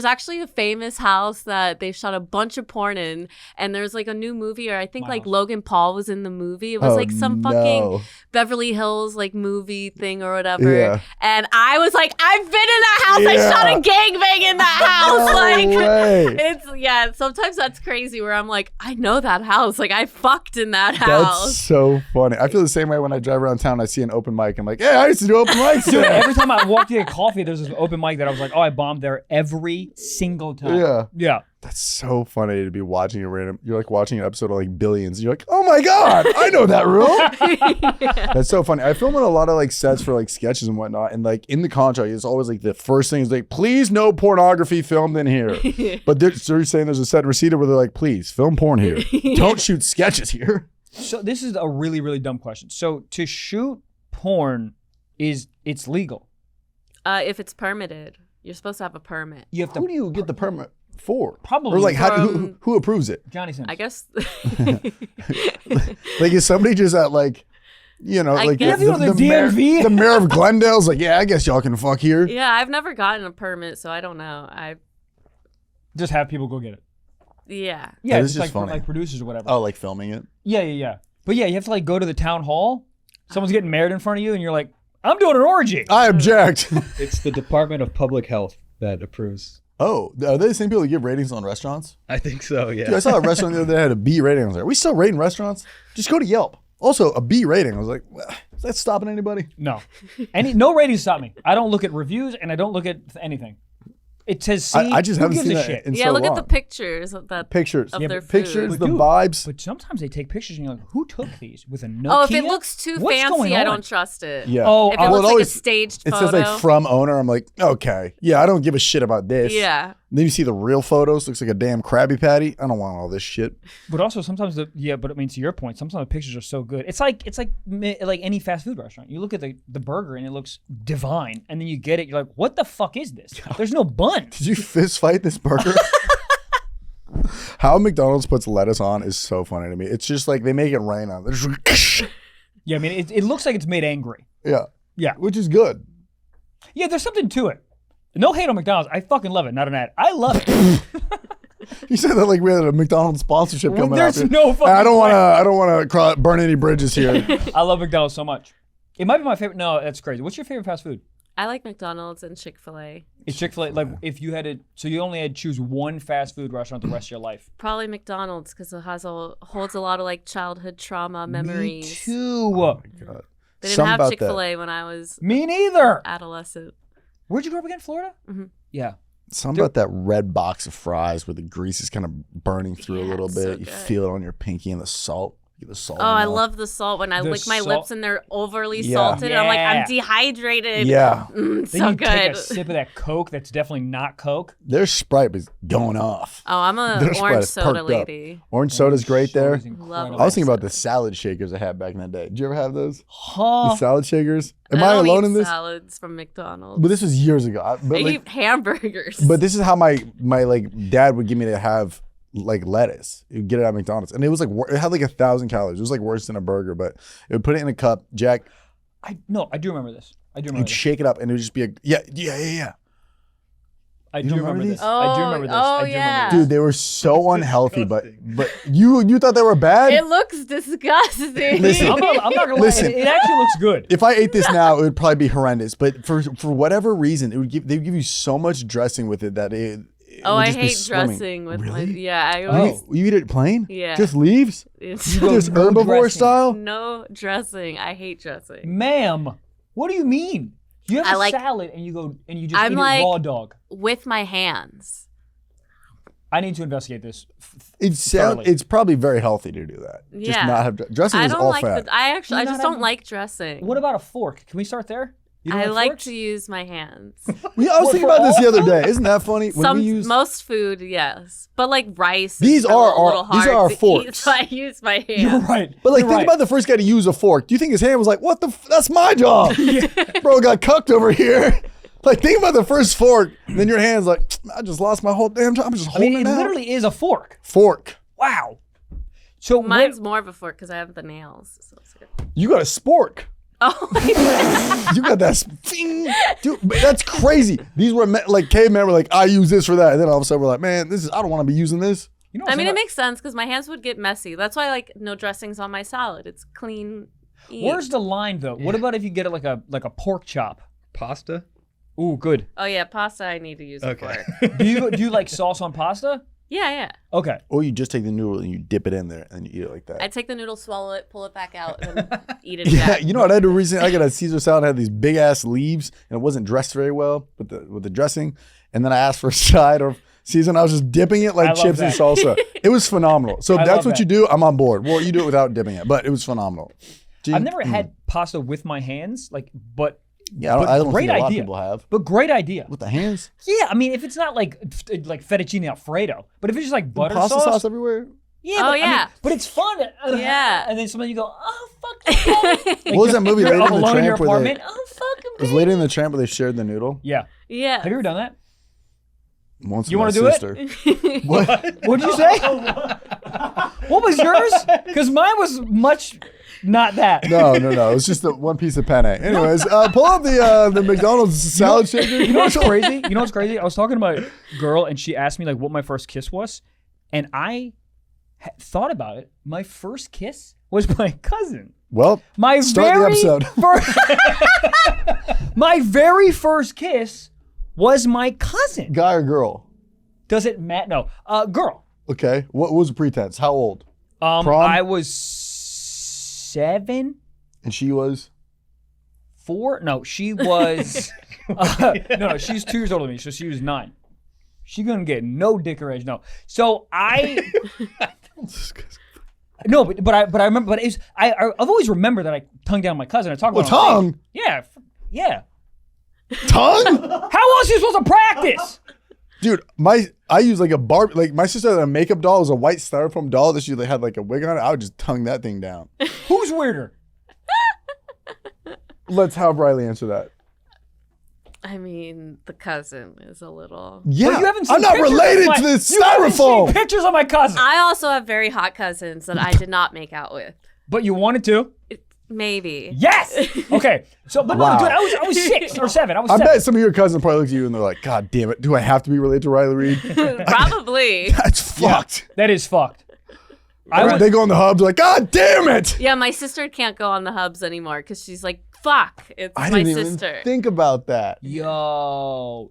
actually a famous house that they shot a bunch of porn in, and there's like a new movie, or I think like Logan Paul was in the movie. It was like some fucking Beverly Hills like movie thing or whatever. Yeah. And I was like, I've been in that house. I shot a gangbang in that house. No like way. sometimes that's crazy where I'm like, I know that house. Like I fucked in that house. That's so funny. I feel the same way when I drive around town. I see an open mic. I'm like, hey, I used to do open mics. Dude, there. every time I walk to get coffee, there's this open mic that I was like, oh, I bombed there every single time. Yeah. Yeah. That's so funny to be watching you're like watching an episode of like Billions. You're like, oh my God, I know that room. That's so funny. I film on a lot of like sets for like sketches and whatnot. And like in the contract, it's always like the first thing is like, please no pornography filmed in here. But they're saying there's a set in Reseda where they're like, please film porn here. Don't shoot sketches here. So this is a really, really dumb question. So to shoot porn it's legal. If it's permitted, you're supposed to have a permit. You have to Who do you get the permit for? Probably Or like who approves it? Johnny Sins. I guess. Like is somebody just at like You know, I like guess- the DMV? the mayor of Glendale's like, yeah, I guess y'all can fuck here. Yeah, I've never gotten a permit, so I don't know. Just have people go get it. Yeah. Yeah, This it's is like funny. like producers or whatever. Oh, like filming it? Yeah. But yeah, you have to like go to the town hall. Someone's getting married in front of you, and you're like, I'm doing an orgy. I object. It's the Department of Public Health that approves. Oh, are they the same people that give ratings on restaurants? I think so, yeah. Dude, I saw a restaurant the other day that had a B rating. I was like, are we still rating restaurants? Just go to Yelp. Also, a B rating. I was like, well, is that stopping anybody? No, no ratings stop me. I don't look at reviews, and I don't look at anything. It says C. I just who haven't gives seen a that shit? in Yeah, so look long. at the pictures of that. Pictures. Of their food. Pictures, the Dude, vibes. But sometimes they take pictures, and you're like, who took these with a Nokia? Oh, if it looks too What's going fancy, I on? don't trust it. Yeah. Oh, If it well, looks like always- a staged It photo. says like from owner. I'm like, okay. Yeah, I don't give a shit about this. Yeah. Then you see the real photos. Looks like a damn Krabby Patty. I don't want all this shit. But also sometimes but I mean to your point, sometimes the pictures are so good. It's like any fast food restaurant. You look at the burger and it looks divine, and then you get it, you're like, what the fuck is this? There's no bun. Did you fist fight this burger? How McDonald's puts lettuce on is so funny to me. It's just like they make it rain on it. Yeah, I mean it looks like it's made angry. Yeah. Yeah. Which is good. Yeah, there's something to it. No hate on McDonald's. I fucking love it. Not an ad. I love it. You said that like we had a McDonald's sponsorship Well, coming there's out. no fucking I don't way. want to burn any bridges here. I love McDonald's so much. It might be my favorite. No, that's crazy. What's your favorite fast food? I like McDonald's and Chick-fil-A. It's Chick-fil-A. Like if you had to, so you only had to choose one fast food restaurant the rest of your life. Probably McDonald's because it holds a lot of like childhood trauma memories. Me too. God. They didn't Something have about Chick-fil-A when I was Me neither. adolescent. Where'd you grow up again? Florida? Mm-hmm. Yeah. Something about that red box of fries where the grease is kind of burning through a Yeah, little it's bit. so You good. feel it on your pinky and the salt. You get the salt. Oh, I in it. love the salt when I The lick my salt- lips and they're overly Yeah. salted. And I'm like, I'm Yeah. dehydrated. Yeah. Then So you take good. a sip of that Coke that's definitely not Coke. Their Sprite is going off. Oh, I'm a Their Sprite orange is soda perked up. lady. Orange soda's great there. Soda's incredible. Love I was thinking about the salad shakers I had back in the day. Did you ever have those? The Huh? salad shakers? Am I don't alone eat in this? salads from McDonald's. But this was years ago. I eat hamburgers. But this is how my like dad would give me to have like lettuce. You'd get it at McDonald's, and it was like it had like 1,000 calories. It was like worse than a burger, but it would put it in a cup. Jack, I do remember this. I do remember you'd this. shake it up, and it would just be a yeah. I You do don't remember remember this. these? I do remember this. Oh, I do yeah. remember Dude, they were so unhealthy, but you thought they were bad. it looks disgusting. Listen. this. I'm not gonna lie. Listen. It actually looks good. If I ate this now, it would probably be horrendous. But for whatever reason, they would give you so much dressing with it that it Oh, would I just be hate swimming. dressing with my. Really? Yeah, I always. You eat it plain? Yeah. Just leaves? It's Just no herbivore dressing. style? no dressing. I hate dressing. Ma'am, what do you mean? You have I a like- salad and you go and you just I'm eat like- it raw dog. With my hands. I need to investigate this. Thoroughly. It's probably very healthy to do that. Just Yeah. not have dressing I is don't all like fat. I Do you not just have don't like dressing. What about a fork? Can we start there? You don't I like like forks? to use my hands. I was What, thinking for about this the all other day. Isn't that funny? When we use Most food, yes, but like rice. These is a are our- little these hard are our to eat, forks. so I use my hands. You're right. But like, You're think right. about the first guy to use a fork. Do you think his hand was like, "What the? That's my job, bro? Got cucked over here." Like, think about the first fork. And then your hand's like, "I just lost my whole damn job. I'm just I holding mean, it it out." literally is a fork. Fork. Wow. So Mine's more of a fork because I have the nails. So it's good. You got a spork. Oh, You got that. Dude, but that's crazy. These were like cavemen were like, "I use this for that," and then all of a sudden we're like, "Man, this is. I don't want to be using this." you know, I mean, it makes sense because my hands would get messy. That's why like no dressings on my salad. It's clean. Eat. where's the line though? What about if you get it like a pork chop? Pasta? Ooh, good. Oh yeah, pasta. I need to use a Okay. fork. Do you like sauce on pasta? Yeah. Okay. Or you just take the noodle and you dip it in there and you eat it like that. I take the noodle, swallow it, pull it back out, and then eat it Yeah, again. you know what I did recently? I got a Caesar salad, had these big ass leaves, and it wasn't dressed very well with the dressing. And then I asked for a side of season. I was just dipping it I like love chips and that. salsa. It was phenomenal. So if I that's love what that. you do, I'm on board. Well, you do it without dipping it, but it was phenomenal. I've never had pasta with my hands, but Yeah, but I don't great think a lot idea. of people have. But great idea. With the hands? Yeah, I mean, if it's not like fettuccine Alfredo, but if it's just like butter Pasta sauce, sauce everywhere? yeah, Oh, but, I mean, yeah. but it's fun. Yeah. and then sometimes you go, oh fuck, like, What was that movie, you're Lady in the alone in your Tramp, where they- apartment. Oh fuck, It was Lady in the Tramp where they shared the noodle. yeah. Yeah. Have you ever done that? Once You my want to do sister. it? What? What'd you say? What was yours? Because mine was much not that. No. It was just one piece of penne. Anyways, pull up the McDonald's salad shaker. You know what's crazy? I was talking to my girl, and she asked me like what my first kiss was, and I thought about it. My first kiss was my cousin. Well, start the episode. My very first kiss was my cousin. Guy or girl? Does it matter? No, girl. Okay. What was the pretense? How old? Prom? I was 7. And she was? 4? No, she was. No, she's 2 years older than me, so she was 9. She couldn't get no dick or edge. No. So I. No, but I remember. But it's I've always remembered that I tongued down my cousin. I talked about tongue. Yeah. Tongue? How else are you supposed to practice? Dude, I use like a like my sister had a makeup doll. It was a white styrofoam doll that she had like a wig on it. I would just tongue that thing down. Who's weirder? Let's have Riley answer that. I mean, the cousin is a little. Yeah, but you haven't seen I'm not related to this You haven't styrofoam. seen pictures of my cousin. I also have very hot cousins that I did not make out with. But you wanted to? Maybe. Yes. Okay. So, but Wow. no, dude, I was 6 or 7. I was I 7. bet some of your cousins probably look at you and they're like, God damn it, do I have to be related to Riley Reid? Probably. That's fucked. That is fucked. They go on the hubs like, God damn it. Yeah, my sister can't go on the hubs anymore because she's like, fuck, it's I my didn't sister. even think about that. Yo,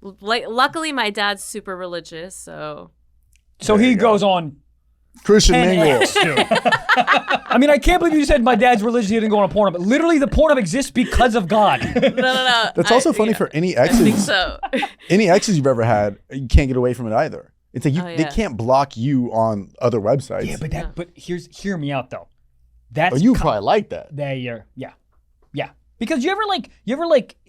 Like, luckily, my dad's super religious, so. So he goes on Christian 10 mingle. X, dude. I mean, I can't believe you said my dad's religious. He didn't go on a Pornhub, but literally the Pornhub exists because of God. No. That's also funny for any I think exes. so. Any exes you've ever had, you can't get away from it either. It's like they can't block you on other websites. Yeah, but hear me out though. That's you probably like that. Yeah. Because you ever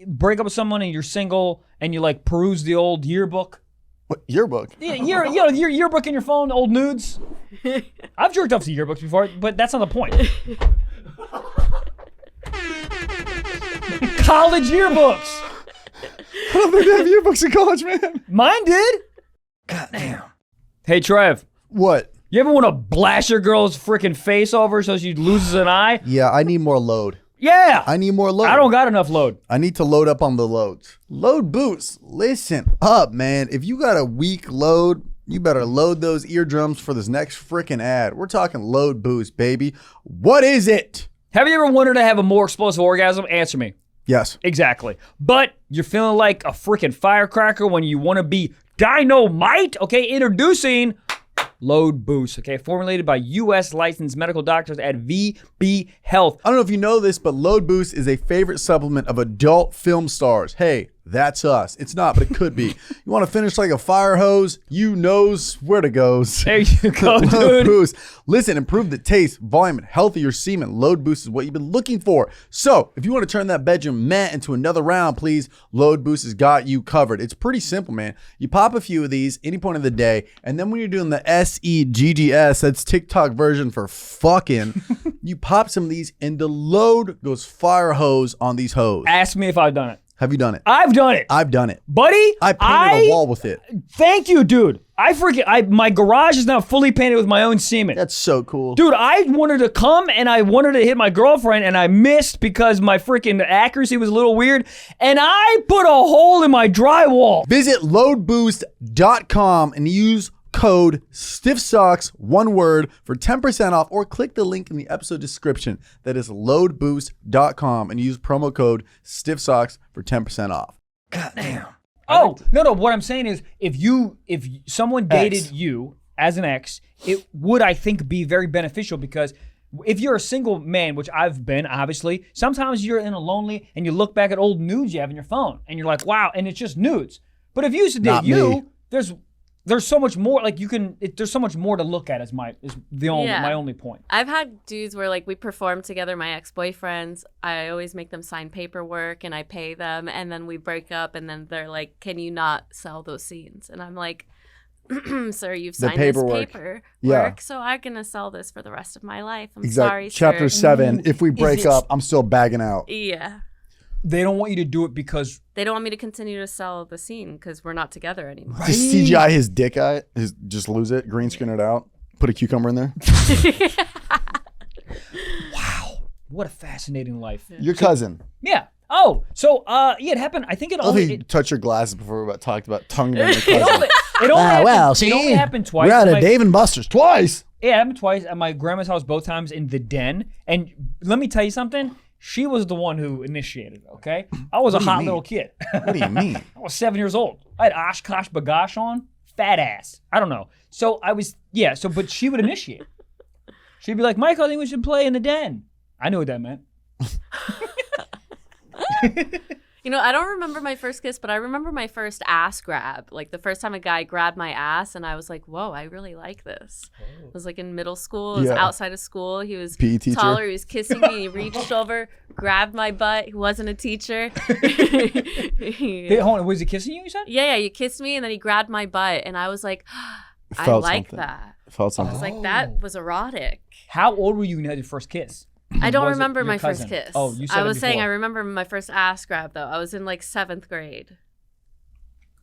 break up with someone and you're single and you like peruse the old yearbook. What yearbook? Yeah, your yearbook in your phone, old nudes. I've jerked off to yearbooks before, but that's not the point. College yearbooks. I don't think they have yearbooks in college, man. Mine did. God damn. Hey, Trev. What? You ever want to blast your girl's freaking face over so she loses an eye? Yeah, I need more load. Yeah. I need more load. I don't got enough load. I need to load up on the loads. Load boots. Listen up, man. If you got a weak load, you better load those eardrums for this next freaking ad. We're talking load boost, baby. What is it? Have you ever wanted to have a more explosive orgasm? Answer me. Yes. Exactly. But you're feeling like a freaking firecracker when you want to be dynamite? Okay, introducing Load Boost, okay? Formulated by U.S. licensed medical doctors at VB Health. I don't know if you know this, but Load Boost is a favorite supplement of adult film stars. Hey, that's us. It's not, but it could be. You want to finish like a fire hose? You knows where to go. There you go, Load dude. Boost. Listen, improve the taste, volume, and healthier semen. Load Boost is what you've been looking for. So, if you want to turn that bedroom meh into another round, please, Load Boost has got you covered. It's pretty simple, man. You pop a few of these any point of the day, and then when you're doing the SEGGS, that's TikTok version for fucking, you pop some of these, and the load goes fire hose on these hoes. Ask me if I've done it. Have you done it? I've done it. I've done it. Buddy, I painted a wall with it. Thank you, dude. My garage is now fully painted with my own semen. That's so cool. Dude, I wanted to come and I wanted to hit my girlfriend and I missed because my freaking accuracy was a little weird. And I put a hole in my drywall. Visit loadboost.com and use code StiffSocks, one word, for 10% off, or click the link in the episode description. That is loadboost.com and use promo code StiffSocks for 10% off. God damn. Oh, no. What I'm saying is if someone dated you as an ex, it would, I think, be very beneficial because if you're a single man, which I've been, obviously, sometimes you're in a lonely and you look back at old nudes you have in your phone and you're like, wow, and it's just nudes. But if you used to date you, there's so much more, like there's so much more to look at is my only point. I've had dudes where like we perform together, my ex-boyfriends. I always make them sign paperwork and I pay them, and then we break up and then they're like, can you not sell those scenes? And I'm like, sir, you've signed this paperwork, so I'm gonna sell this for the rest of my life. I'm sorry, sir. Chapter 7, if we break up, I'm still bagging out. Yeah. They don't want you to do it because they don't want me to continue to sell the scene because we're not together anymore. Just CGI his dick eye, just lose it, green screen it out, put a cucumber in there. Wow, what a fascinating life. Your cousin. Yeah. Oh, so it happened. I think it only touched your glasses before we talked about tongue your cousin. it only happened twice. We're at a Dave and Buster's twice. Yeah, it happened twice at my grandma's house, both times in the den. And let me tell you something. She was the one who initiated it, okay? I was a hot little kid. What do you mean? I was 7 years old. I had Oshkosh Bagosh on, fat ass. I don't know. So I was, but she would initiate. She'd be like, Michael, I think we should play in the den. I knew what that meant. You know, I don't remember my first kiss, but I remember my first ass grab. Like the first time a guy grabbed my ass, and I was like, "Whoa, I really like this." It was like in middle school. It was outside of school. He was PE teacher. taller. He was kissing me. He reached over, grabbed my butt. He wasn't a teacher. Hey, hold on. Was he kissing you? You said? Yeah. He kissed me, and then he grabbed my butt, and I was like, "I like that." Felt something. I was like, "That was erotic." How old were you when you had your first kiss? I don't Was it remember your my cousin? first kiss. Oh, you said I it was saying before. I remember my first ass grab though. I was in like 7th grade.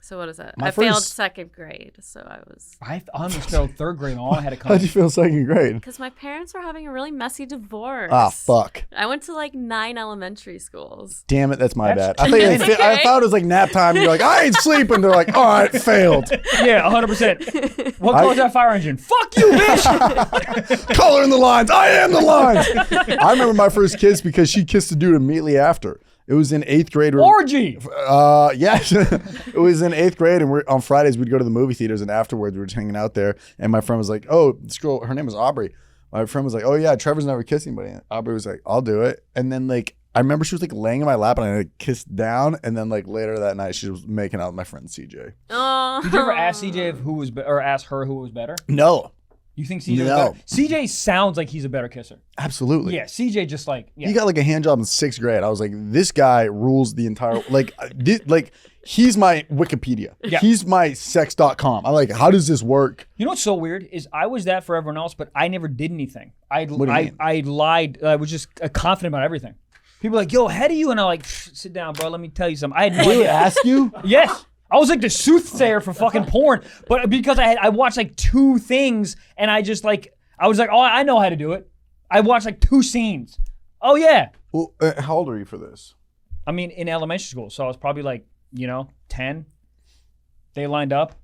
So what is that? I failed 2nd grade, so I was. I almost failed 3rd grade and all I had to come. How'd you feel 2nd grade? Because my parents were having a really messy divorce. Ah, fuck. I went to like 9 elementary schools. Damn it, that's my bad. That's I thought it was like nap time. You're like, I ain't sleeping. They're like, all right, failed. Yeah, 100%. What color is that fire engine? Fuck you, bitch. Color in the lines. I am the lines. I remember my first kiss because she kissed a dude immediately after. It was in 8th grade. Orgy. Yes. It was in 8th grade, and on Fridays we'd go to the movie theaters, and afterwards we were just hanging out there. And my friend was like, "Oh, this girl, her name was Aubrey." My friend was like, "Oh yeah, Trevor's never kissed anybody." And Aubrey was like, "I'll do it." And then like I remember she was like laying in my lap, and I like kissed down. And then like later that night, she was making out with my friend CJ. Oh. Did you ever ask CJ or ask her who was better? No. You think CJ was No. better? CJ sounds like he's a better kisser. Absolutely. Yeah, CJ just like He got like a hand job in 6th grade. I was like, this guy rules the entire like he's my Wikipedia. Yeah. He's my sex.com. I'm like, how does this work? You know what's so weird is I was that for everyone else, but I never did anything. What do you mean? I lied. I was just confident about everything. People were like, yo, ahead of you, and I'm like, sit down, bro. Let me tell you something. I had no Did idea. ask you? Yes. I was like the soothsayer for fucking porn, but because I watched like 2 things, and I just like I was like, oh, I know how to do it. I watched like 2 scenes. Oh yeah. Well, how old are you for this? I mean, in elementary school, so I was probably like 10. They lined up.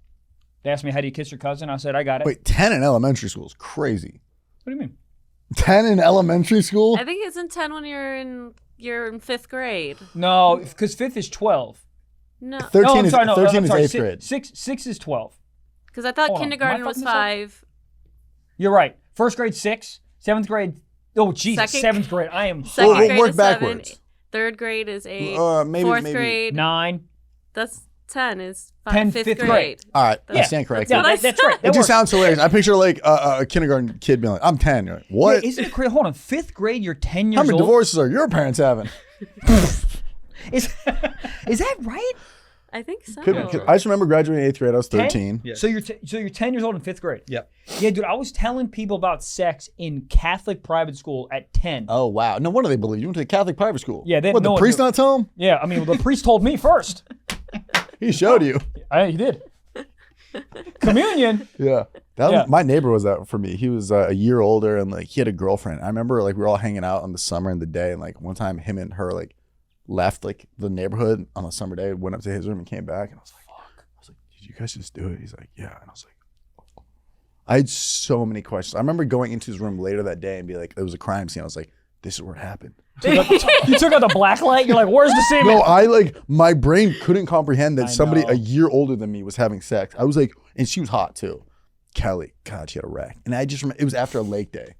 They asked me, how do you kiss your cousin? I said, I got it. Wait, 10 in elementary school is crazy. What do you mean? 10 in elementary school? I think it's in 10 when you're in 5th grade. No, because 5th is 12. No, 13 no, I'm is, sorry, no, 13 I'm is sorry. 8th grade. 6 is 12. because I thought Hold on. kindergarten Am I was fucking this up? 5. You're right. 1st grade 6, 7th grade. Oh Jesus, Second- 7th grade. I am Second We'll grade work is 7. backwards. 3rd grade is 8. Maybe- 4th maybe- grade. 9. That's 10 is 10, 5th fifth grade. grade. All right, Yeah. I stand corrected. Yeah, what I that's right. said. That It just works. sounds hilarious. I picture like a kindergarten kid being like, I'm 10. You're like, what? Yeah, isn't it crazy? Hold on, 5th grade, you're 10 years How many old. divorces are your parents having? Is that right? I think so. I just remember graduating 8th grade. I was 10? 13. Yeah. So you're 10 years old in 5th grade. Yep. Yeah, dude, I was telling people about sex in Catholic private school at 10. Oh, wow. No wonder they believe you went to a Catholic private school. Yeah, they What, no the one priest knew. not tell him? Yeah, I mean, the priest told me first. He showed you. He did. Communion. Yeah. That was, Yeah. my neighbor was that for me. He was a year older, and like he had a girlfriend. I remember like we were all hanging out in the summer and the day, and like one time him and her like left like the neighborhood on a summer day, went up to his room and came back, and I was like, fuck. I was like, did you guys just do it? He's like, yeah. And I was like, oh. I had so many questions. I remember going into his room later that day and be like, it was a crime scene. I was like, this is where it happened. You took out the black light. You're like, where's the semen? No, I like my brain couldn't comprehend that I somebody know. a year older than me was having sex. I was like, and she was hot too. Kelly, God, she had a wreck. And I just remember, it was after a lake day.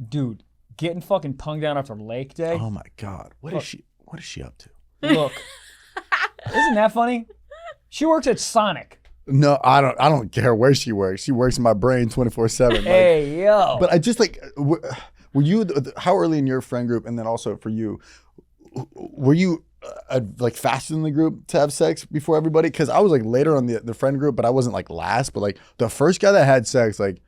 Dude, getting fucking tongue down after Lake Day. Oh my God, what is she up to? Look, isn't that funny? She works at Sonic. No, I don't care where she works. She works in my brain 24/7. Hey, yo. But I just like, were you how early in your friend group, and then also for you, were you like faster than the group to have sex before everybody? Because I was like later on the friend group, but I wasn't like last. But like the first guy that had sex, like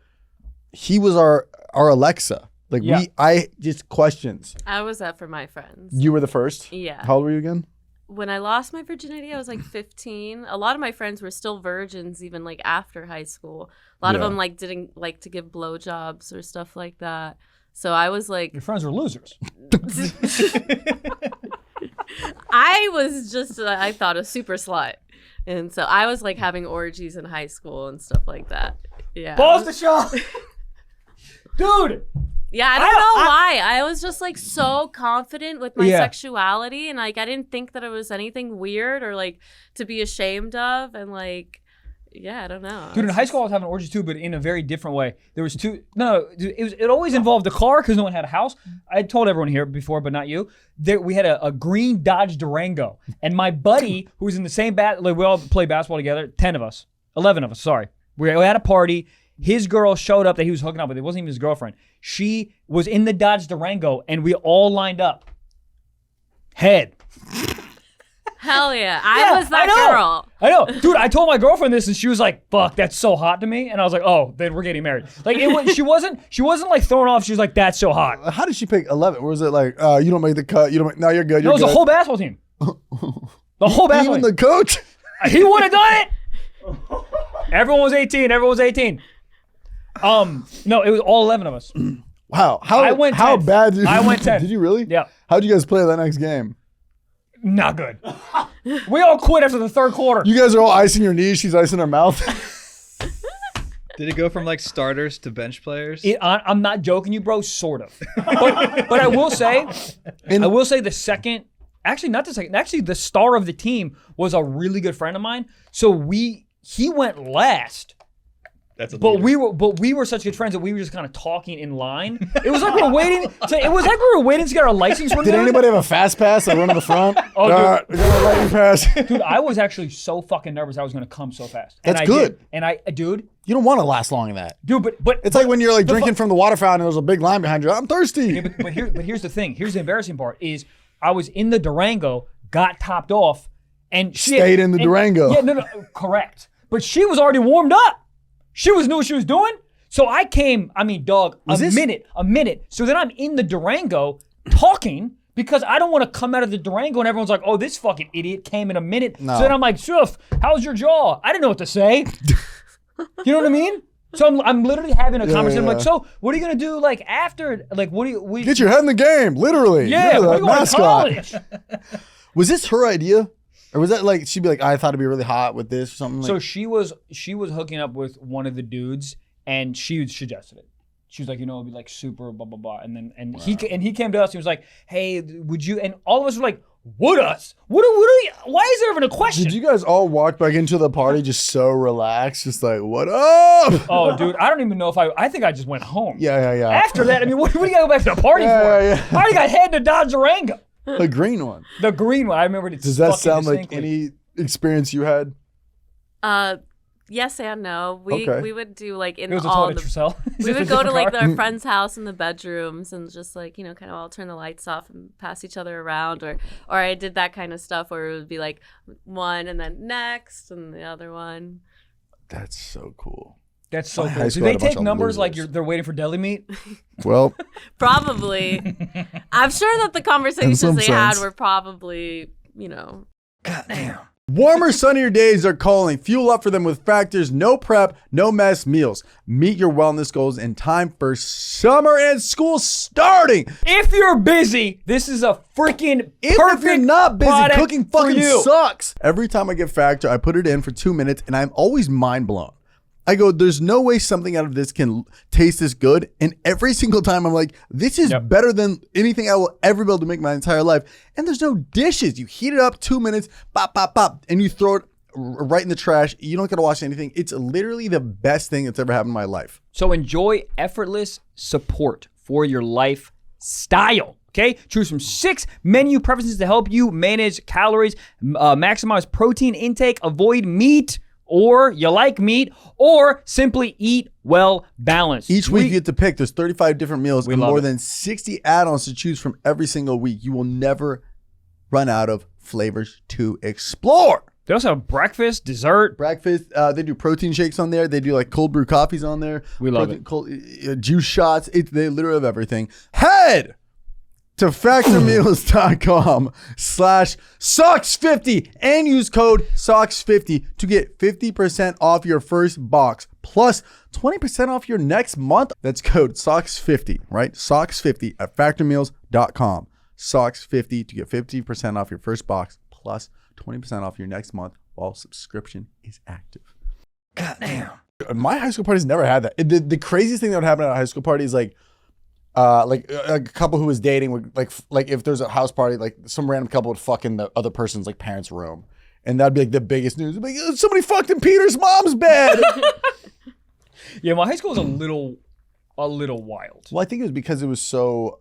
he was our Alexa. Like Yeah. I just questions. I was that for my friends. You were the first? Yeah. How old were you again? When I lost my virginity, I was like 15. A lot of my friends were still virgins even like after high school. A lot of them like didn't like to give blowjobs or stuff like that. So I was like, Your friends were losers. I was just, I thought a super slut. And so I was like having orgies in high school and stuff like that. Yeah. Pause the show. Dude. Yeah, I don't know why. I was just like so confident with my sexuality, and like I didn't think that it was anything weird or like to be ashamed of, and like, yeah, I don't know. Dude, in high school I was having orgies too, but in a very different way. There was two. No, it always involved a car because no one had a house. I told everyone here before, but not you. We had a green Dodge Durango, and my buddy who was in the same like we all played basketball together. 11 of us. Sorry, we had a party. His girl showed up that he was hooking up with. It wasn't even his girlfriend. She was in the Dodge Durango, and we all lined up. Head. Hell yeah. I was that girl. I know. Dude, I told my girlfriend this, and she was like, fuck, that's so hot to me. And I was like, oh, then we're getting married. Like, she wasn't like thrown off. She was like, that's so hot. How did she pick 11? Or was it like, you don't make the cut, no, you're good, No, it was a whole basketball team. The whole basketball team. Even the coach? He would have done it. Everyone was 18. No, it was all 11 of us. Wow. I went 10. How bad did you? I went 10. Did you really? Yeah. How'd you guys play that next game? Not good. We all quit after the third quarter. You guys are all icing your knees. She's icing her mouth. Did it go from like starters to bench players? I'm not joking you, bro. Sort of. But I will say, the second. Actually, not the second. Actually, the star of the team was a really good friend of mine. So he went last. That's a but we were such good friends that we were just kind of talking in line. It was like we were waiting to get our license renewed. Did anybody have a fast pass? I run to the front. Oh, dude. We got a lightning pass. Dude, I was actually so fucking nervous I was gonna come so fast. That's good. Dude. You don't want to last long in that. Dude, but it's like when you're like drinking from the water fountain and there's a big line behind you. I'm thirsty. Yeah, but here's the thing. Here's the embarrassing part is I was in the Durango, got topped off, and stayed in the Durango. Yeah, no, correct. But she was already warmed up. She knew what she was doing. So I came, a minute. So then I'm in the Durango talking because I don't want to come out of the Durango and everyone's like, oh, this fucking idiot came in a minute. No. So then I'm like, Shuf, how's your jaw? I didn't know what to say. You know what I mean? So I'm literally having a conversation. I'm like, so what are you going to do like after? Like, what do you... Get your head in the game, literally. Yeah, we're going to college. Was this her idea? Or was that like, she'd be like, I thought it'd be really hot with this or something? Like... So she was hooking up with one of the dudes and she suggested it. She was like, it'd be like super blah, blah, blah. And he came to us and he was like, hey, would you? And all of us were like, would us? What are you, why is there even a question? Did you guys all walk back into the party just so relaxed? Just like, what up? Oh, dude, I don't even know if I think I just went home. Yeah. After that, what do you gotta go back to the party for? Yeah. I already got head to Dodge Durango. The green one. The green one. I remember it. Does that sound like any experience you had? Yes and no. We would do like we would go to like our friend's house in the bedrooms and just like, kind of all turn the lights off and pass each other around, or I did that kind of stuff where it would be like one and then next and the other one. That's so cool. That's so cool. Do they take numbers like they're waiting for deli meat? Well, probably. I'm sure that the conversations they had were probably, Goddamn. Warmer, sunnier days are calling. Fuel up for them with Factor's no prep, no mess meals. Meet your wellness goals in time for summer and school starting. If you're busy, this is a freaking perfect if you're not busy, cooking fucking you. sucks. Every time I get Factor, I put it in for 2 minutes and I'm always mind blown. I go, there's no way something out of this can taste this good. And every single time I'm like, this is better than anything I will ever be able to make my entire life. And there's no dishes. You heat it up 2 minutes, pop, pop, pop, and you throw it right in the trash. You don't got to wash anything. It's literally the best thing that's ever happened in my life. So enjoy effortless support for your lifestyle. Okay, choose from 6 menu preferences to help you manage calories, maximize protein intake, avoid meat, or you like meat, or simply eat well balanced. Each week you get to pick. There's 35 different meals and more than 60 add-ons to choose from every single week. You will never run out of flavors to explore. They also have breakfast, dessert. Breakfast. They do protein shakes on there. They do like cold brew coffees on there. We love it. Cold, juice shots. They literally have everything. Head to factormeals.com/socks50 and use code socks50 to get 50% off your first box plus 20% off your next month. That's code socks50, right? Socks50 at factormeals.com. Socks50 to get 50% off your first box plus 20% off your next month while subscription is active. God damn. My high school parties never had that. The craziest thing that would happen at a high school party is like a couple who was dating would like if there's a house party, like some random couple would fuck in the other person's like parents' room, and that'd be like the biggest news. Like, somebody fucked in Peter's mom's bed. Yeah, my high school was a little wild. Well, I think it was because it was so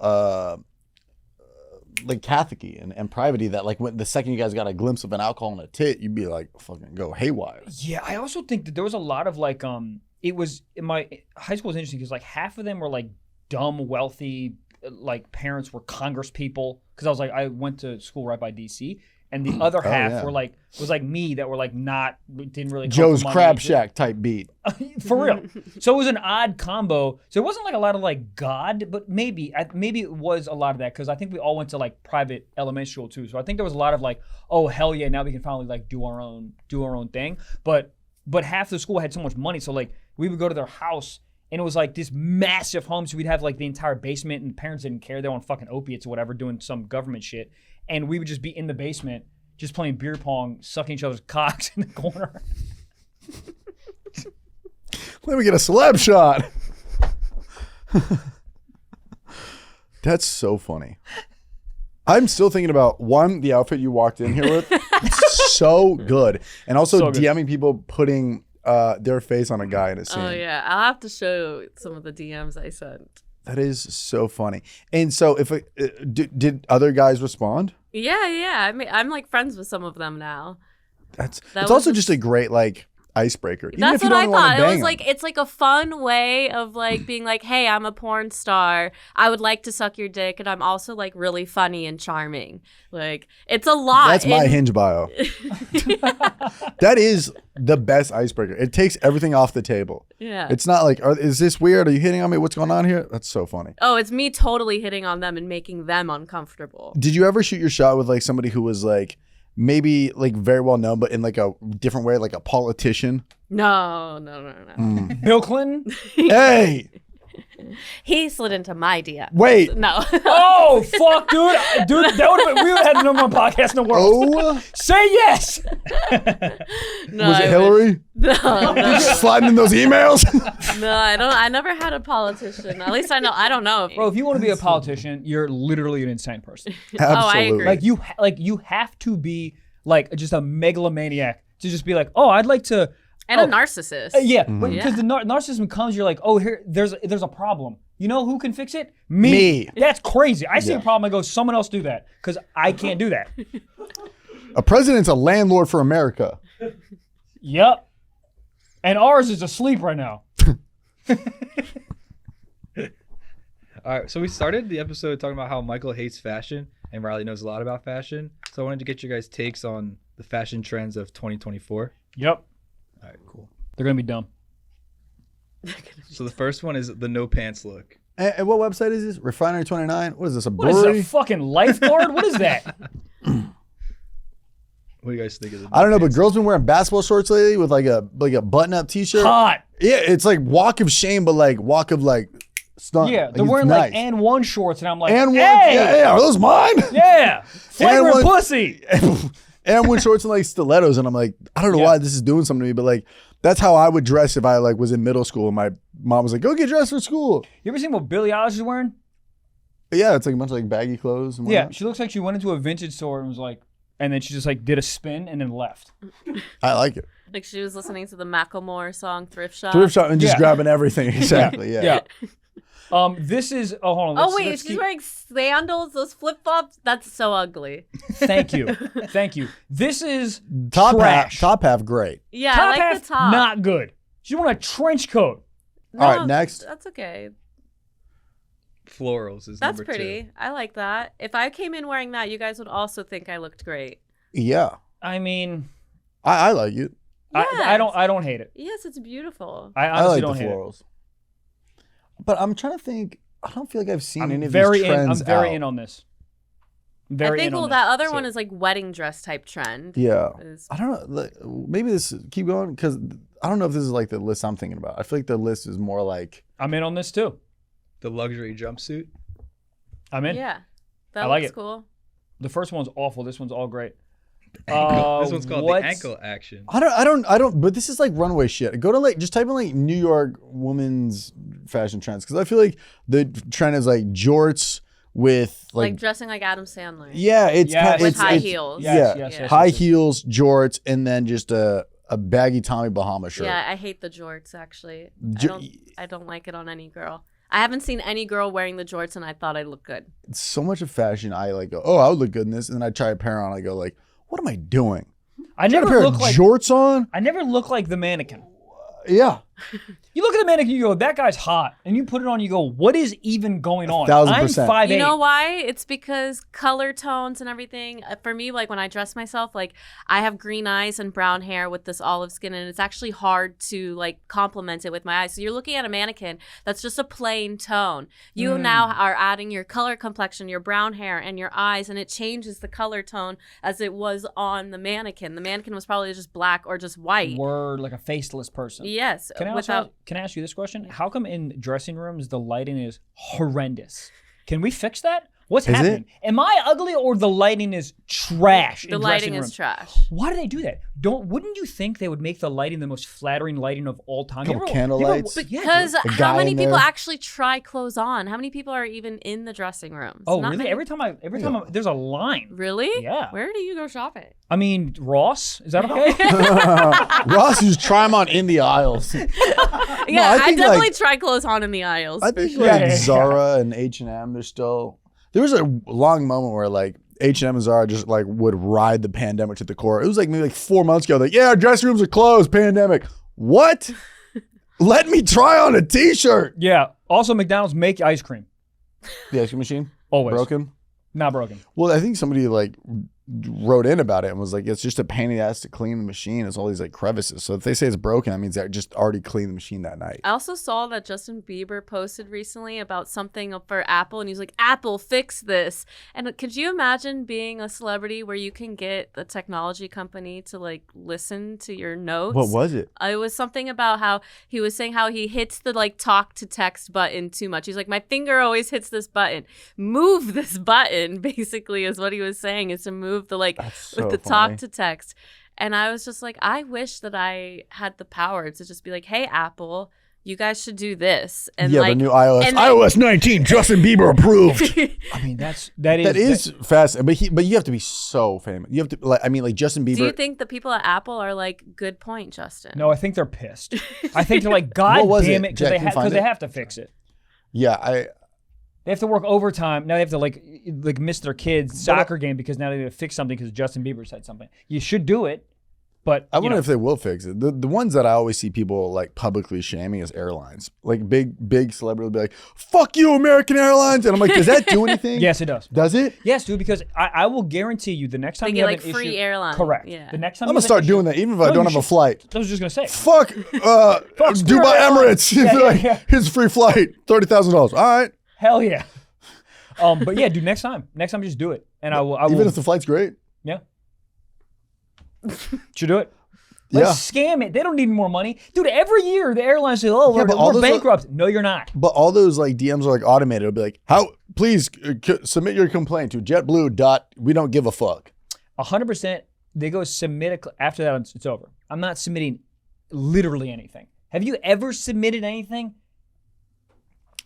like Catholic-y and private-y that like when the second you guys got a glimpse of an alcohol and a tit, you'd be like fucking go haywire. Yeah, I also think that there was a lot of like it was in my high school was interesting because like half of them were like dumb, wealthy, like parents were Congress people. Because I went to school right by DC, and the other half were like was like me that were like didn't really. Joe's Crab Shack type beat. For real. So it was an odd combo. So it wasn't like a lot of like God, but maybe it was a lot of that because I think we all went to like private elementary school too. So I think there was a lot of like, oh hell yeah, now we can finally like do our own thing. But half the school had so much money, so like we would go to their house. And it was like this massive home, so we'd have like the entire basement, and parents didn't care. They were on fucking opiates or whatever, doing some government shit. And we would just be in the basement, just playing beer pong, sucking each other's cocks in the corner. Let me get a celeb shot. That's so funny. I'm still thinking about the outfit you walked in here with. It's so good. And also so good. DMing people putting their face on a guy in a scene. Oh yeah, I'll have to show some of the DMs I sent. That is so funny. And so, if did other guys respond? Yeah. I mean, I'm like friends with some of them now. It's also just a great like icebreaker. Even That's if you what don't I want to thought. bang It was like it's like a fun way of like being like, hey, I'm a porn star. I would like to suck your dick, and I'm also like really funny and charming. Like it's a lot. That's my Hinge bio. That is the best icebreaker. It takes everything off the table. Yeah. It's not like, is this weird? Are you hitting on me? What's going on here? That's so funny. Oh, it's me totally hitting on them and making them uncomfortable. Did you ever shoot your shot with like somebody who was like maybe like very well known, but in like a different way, like a politician? No. Bill Clinton? Hey! He slid into my DM. Wait. No. Oh, fuck, dude. Dude, that would have been, we would have had the number one podcast in the world. Oh. Say yes. No, was it Hillary? No. Sliding in those emails? No, I never had a politician. At least I don't know. Bro, if you want to be a politician, you're literally an insane person. Absolutely. Oh, I agree. Like you have to be like just a megalomaniac to just be like, oh, I'd like to. And a narcissist. Yeah, because the narcissism comes, you're like, oh, here, there's a problem. You know who can fix it? Me. That's crazy. I see a problem, I go, someone else do that, because I can't do that. A president's a landlord for America. Yep. And ours is asleep right now. All right, so we started the episode talking about how Michael hates fashion and Riley knows a lot about fashion. So I wanted to get your guys' takes on the fashion trends of 2024. Yep. All right, cool. They're going to be dumb. So the first one is the no pants look. And what website is this? Refinery 29? What is this, a What brewery? is a fucking lifeguard? What is that? What do you guys think of the I don't know, but girls been wearing basketball shorts lately with like a button-up t-shirt. Hot. Yeah, it's like walk of shame, but like walk of like stunt. Yeah, like, they're wearing like and one shorts, and I'm like, and one, hey! yeah, are those mine? Yeah, flagrant pussy. And one shorts and like stilettos, and I'm like, I don't know why this is doing something to me, but like that's how I would dress if I like was in middle school and my mom was like, go get dressed for school. You ever seen what Billie Eilish is wearing? Yeah, it's like a bunch of like baggy clothes. And yeah, she looks like she went into a vintage store and was like, and then she just like did a spin and then left. I like it. Like she was listening to the Macklemore song Thrift Shop. Thrift Shop and just grabbing everything. Exactly. Yeah. This is hold on. Oh wait, she's wearing sandals, those flip flops. That's so ugly. Thank you. This is top trash. Top half, great. Yeah, top I like half, the top. not good. She wore a trench coat. No, all right, next. That's okay. Florals is That's number pretty. 2. I like that. If I came in wearing that, you guys would also think I looked great. Yeah. I mean, I like it. I don't hate it. Yes, it's beautiful. I I honestly like don't the hate florals. But I'm trying to think. I don't feel like I've seen it. any of these trends I'm very out. in on this. I think that other one is like wedding dress type trend. Yeah. I don't know. Like, maybe this keep going because I don't know if this is like the list I'm thinking about. I feel like the list is more like I'm in on this too. The luxury jumpsuit. I'm in. Yeah, that I like looks it. cool. The first one's awful. This one's all great. This one's called the ankle action. I don't. But this is like runway shit. Go to like just type in like New York women's fashion trends because I feel like the trend is like jorts with like dressing like Adam Sandler. Yeah, it's with high heels. Yes, high heels, jorts, and then just a baggy Tommy Bahama shirt. Yeah, I hate the jorts actually. I don't like it on any girl. I haven't seen any girl wearing the jorts, and I thought I looked good. It's so much of fashion. I like go, oh, I would look good in this, and then I try a pair on. I go like, what am I doing? I never pair look of like jorts on. I never look like the mannequin. Yeah. You look at the mannequin, you go, that guy's hot. And you put it on, you go, what is even going on? 1,000%. I'm 5'8". You know why? It's because color tones and everything. For me, like when I dress myself, like I have green eyes and brown hair with this olive skin, and it's actually hard to like complement it with my eyes. So you're looking at a mannequin that's just a plain tone. You now are adding your color complexion, your brown hair, and your eyes, and it changes the color tone as it was on the mannequin. The mannequin was probably just black or just white. Word, like a faceless person. Yes. Can I ask you this question? How come in dressing rooms the lighting is horrendous? Can we fix that? What's happening? Am I ugly or the lighting is trash? The lighting is trash. Why do they do that? Wouldn't you think they would make the lighting the most flattering lighting of all time? Couple candle lights. Because how many people actually try clothes on? How many people are even in the dressing rooms? Oh, really? Every time there's a line. Really? Yeah. Where do you go shopping? I mean, Ross. Is that okay? Ross used to try them on in the aisles. Yeah, I definitely try clothes on in the aisles. I think like Zara and H&M, they're still. There was a long moment where like H&M and Zara just like would ride the pandemic to the core. It was like maybe like 4 months ago. Like, yeah, our dressing rooms are closed. Pandemic. What? Let me try on a T-shirt. Yeah. Also, McDonald's make ice cream. The ice cream machine? Always. Broken? Not broken. Well, I think somebody like wrote in about it and was like, it's just a pain in the ass to clean the machine. It's all these like crevices. So if they say it's broken, that means they just already cleaned the machine that night. I also saw that Justin Bieber posted recently about something for Apple, and he's like, Apple, fix this. And could you imagine being a celebrity where you can get the technology company to like listen to your notes? What was it? It was something about how he was saying how he hits the like talk to text button too much. He's like, my finger always hits this button. Move this button, basically, is what he was saying, is to move the like so with the funny. talk to text. And I was just like, I wish that I had the power to just be like, hey, Apple, you guys should do this. And yeah, like, the new iOS 19, Justin Bieber approved. I mean, that is fast, but you have to be so famous. You have to like Justin Bieber. Do you think the people at Apple are like, good point, Justin? No, I think they're pissed. I think they're like, God damn it, because they have to fix it. Yeah, they have to work overtime. Now they have to like miss their kids' soccer game because now they have to fix something because Justin Bieber said something. You should do it, but I wonder if they will fix it. The ones that I always see people like publicly shaming is airlines. Like big celebrities will be like, "Fuck you, American Airlines," and I'm like, does that do anything? Yes, it does. Does it? Yes, dude. Because I will guarantee you, the next time they you get have like an free issue, airline. correct. Yeah. The next time I'm gonna start doing that, even if I don't have a flight. I was just gonna say, fuck, Dubai Emirates. Yeah. Here's a free flight, $30,000. All right. Hell yeah. But yeah, dude, next time just do it, and I will. Even if the flight's great. Yeah. Should do it. Scam it. They don't need more money, dude. Every year the airlines say, "Oh, we're bankrupt." No, you're not. But all those like DMs are like automated. It'll be like, "How? Please submit your complaint to JetBlue. We don't give a fuck." 100%. They go submit after that. It's over. I'm not submitting literally anything. Have you ever submitted anything?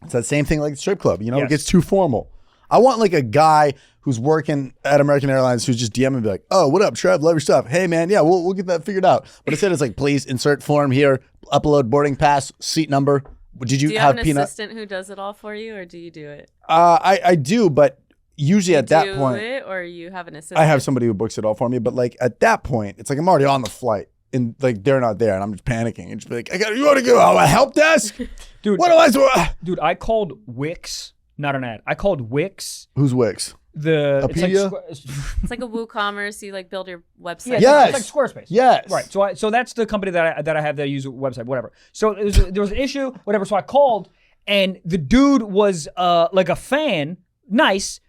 It's that same thing like the strip club. You know, Yes. It gets too formal. I want like a guy who's working at American Airlines who's just DMing and be like, "Oh, what up, Trev? Love your stuff. Hey, man, yeah, we'll get that figured out." But instead, it's like, "Please insert form here, upload boarding pass, seat number." Did you do you have an peanut? assistant who does it all for you, or do you do it? I do, but usually at that point, or you have an assistant. I have somebody who books it all for me. But like at that point, it's like I'm already on the flight. And like they're not there, and I'm just panicking and just be like, "You want to go a help desk, dude? What am I doing?" Dude, I called Wix, not an ad. I called Wix. Who's Wix? It's like a WooCommerce. You like build your website. Yeah, it's like Squarespace. Yes. Right. So that's the company that I have that use a website, whatever. So there was an issue, whatever. So I called, and the dude was like a fan, nice,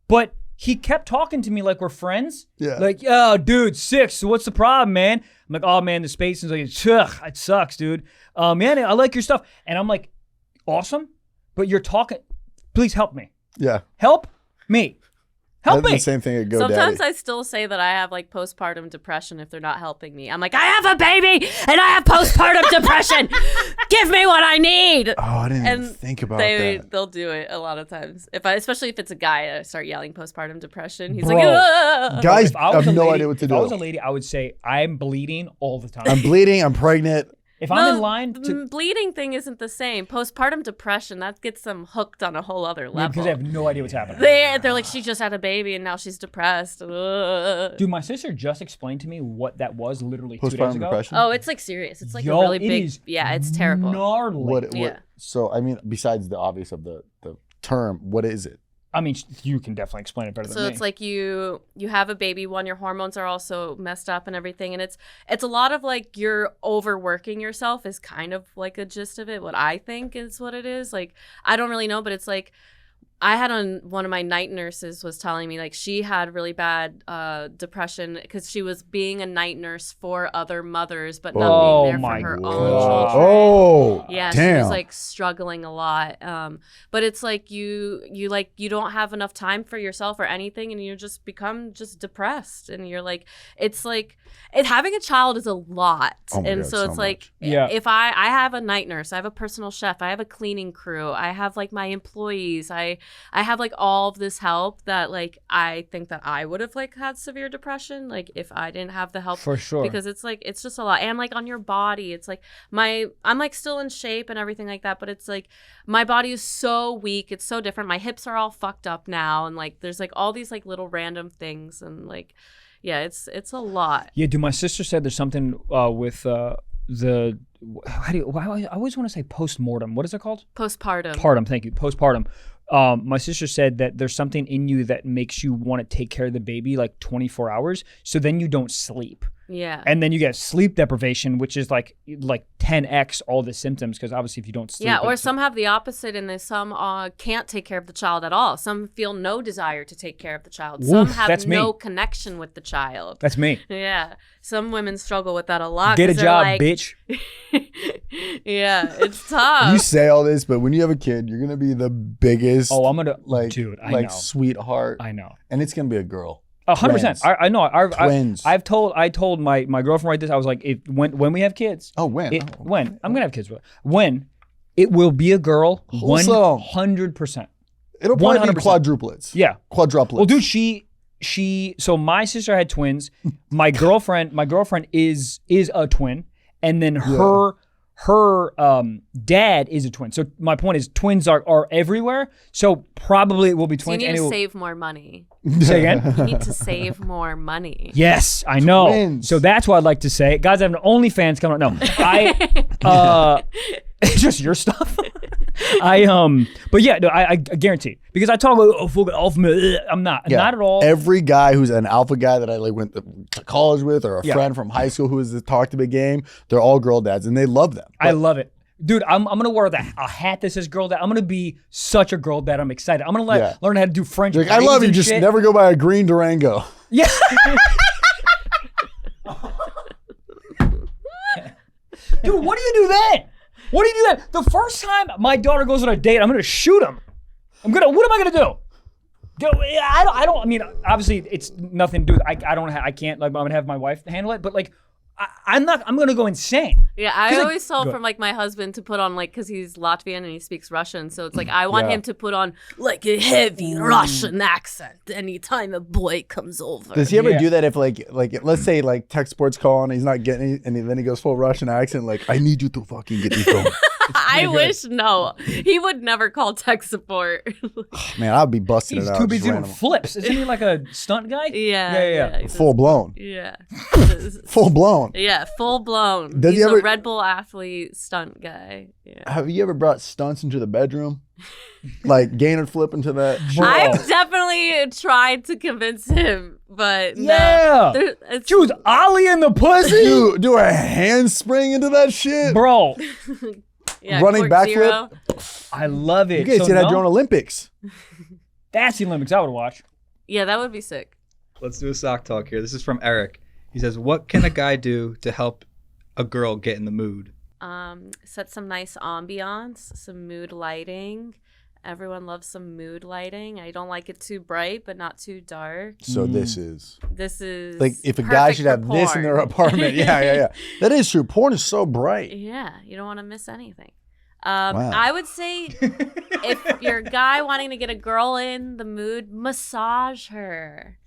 but he kept talking to me like we're friends. Yeah. Like, yo, dude, 6. So what's the problem, man? I'm like, oh man, the space is like, it sucks, dude. Man, I like your stuff, and I'm like, awesome, but you're talking. Please help me. Yeah. Help me. Help me. The same thing at GoDaddy. Sometimes I still say that I have like postpartum depression if they're not helping me. I'm like, I have a baby and I have postpartum depression. Give me what I need. Oh, I didn't even think about that. They'll do it a lot of times. Especially if it's a guy, I start yelling postpartum depression. He's like, ugh. Guys, I have no idea what to do. If I was a lady, I would say, I'm bleeding all the time. I'm bleeding. I'm pregnant. If I'm in line the bleeding thing isn't the same. Postpartum depression, that gets them hooked on a whole other level. Because they have no idea what's happening. They're like, she just had a baby and now she's depressed. Ugh. Dude, my sister just explained to me what that was literally 2 days ago. Postpartum depression? Oh, it's like serious. It's like a really big. Yeah, it's terrible. Gnarly. Yeah. So, I mean, besides the obvious of the term, what is it? I mean, you can definitely explain it better than me. So it's like you have a baby. One, your hormones are also messed up and everything, and it's a lot of like you're overworking yourself is kind of like a gist of it. What I think is what it is. Like I don't really know, but it's like I had one of my night nurses was telling me like she had really bad depression because she was being a night nurse for other mothers, but not being there for her own children. Oh, yeah, damn. she was like struggling a lot. But it's like you don't have enough time for yourself or anything, and you just become just depressed, and you're like, it's like having a child is a lot, and God, so it's like if I have a night nurse, I have a personal chef, I have a cleaning crew, I have like my employees, I have like all of this help that like I think that I would have like had severe depression like if I didn't have the help. For sure. Because it's like it's just a lot. And like on your body, it's like I'm like still in shape and everything like that, but it's like my body is so weak. It's so different. My hips are all fucked up now, and like there's like all these like little random things, and like yeah, it's a lot. Yeah, dude, my sister said there's something with I always want to say postmortem. What is it called? Postpartum. Thank you. Postpartum. My sister said that there's something in you that makes you want to take care of the baby like 24 hours. So then you don't sleep. Yeah. And then you get sleep deprivation, which is like 10x all the symptoms, because obviously if you don't sleep. Yeah, or some have the opposite, and some can't take care of the child at all. Some feel no desire to take care of the child. Some have no connection with the child. That's me. Yeah. Some women struggle with that a lot. Get a job, bitch. Yeah, it's tough. You say all this, but when you have a kid, you're gonna be the biggest. Oh, I'm gonna dude. I know. Sweetheart. I know. And it's gonna be a girl. 100%. I know. Twins. I told my girlfriend right this. I was like, when we have kids. Oh, when? When I'm gonna have kids. When it will be a girl. 100%. It'll probably be quadruplets. Yeah. Quadruplets. Well, dude, so my sister had twins. My girlfriend is a twin, and then her dad is a twin. So my point is twins are everywhere. So probably it will be twins. So you need to save more money. Say again? You need to save more money. Yes, I know. Twins. So that's what I'd like to say. Guys, I have an OnlyFans coming up. No, it's just your stuff. But yeah, no, I guarantee, because I talk about alpha. I'm not at all. Every guy who's an alpha guy that I like went to college with, or a friend from high school who has talked a big game, they're all girl dads, and they love them. I love it. Dude, I'm gonna wear a hat that says girl dad. I'm gonna be such a girl dad. I'm excited. I'm gonna learn how to do French. Like, I love you. Just never go buy a green Durango. Yeah. Dude, what do you do then? What do you do then? The first time my daughter goes on a date, I'm gonna shoot him. What am I gonna do? I mean, obviously it's nothing to do with, I can't, like, I'm gonna have my wife handle it, but like, I'm gonna go insane. Yeah, I always told from like my husband to put on, like, because he's Latvian and he speaks Russian, so it's like I want him to put on like a heavy Russian accent anytime a boy comes over. Does he ever do that if like let's say like tech sports call and he's not getting it, and then he goes full Russian accent, like, I need you to fucking get me phone. I wish no. He would never call tech support. Man, I'd be busting it out. He's too busy doing flips. Isn't he like a stunt guy? Yeah. Full blown. Yeah. Full blown. Yeah, full blown. Does He's he ever, a Red Bull athlete stunt guy. Yeah. Have you ever brought stunts into the bedroom? Like gain and flip into that. I've definitely tried to convince him, but Yeah. no. Choose Ollie in the pussy. Do a handspring into that shit, Bro, Yeah, running court backflip. zero. I love it. You guys So should have no? your own Olympics. That's the Olympics I would watch. Yeah, that would be sick. Let's do a sock talk here. This is from Eric. He says, what can a guy do to help a girl get in the mood? Set some nice ambiance, some mood lighting. Everyone loves some mood lighting. I don't like it too bright, but not too dark. So this is Like if a guy should have this in their apartment. Yeah. That is true. Porn is so bright. Yeah, you don't want to miss anything. Wow. I would say if you're a guy wanting to get a girl in the mood, massage her.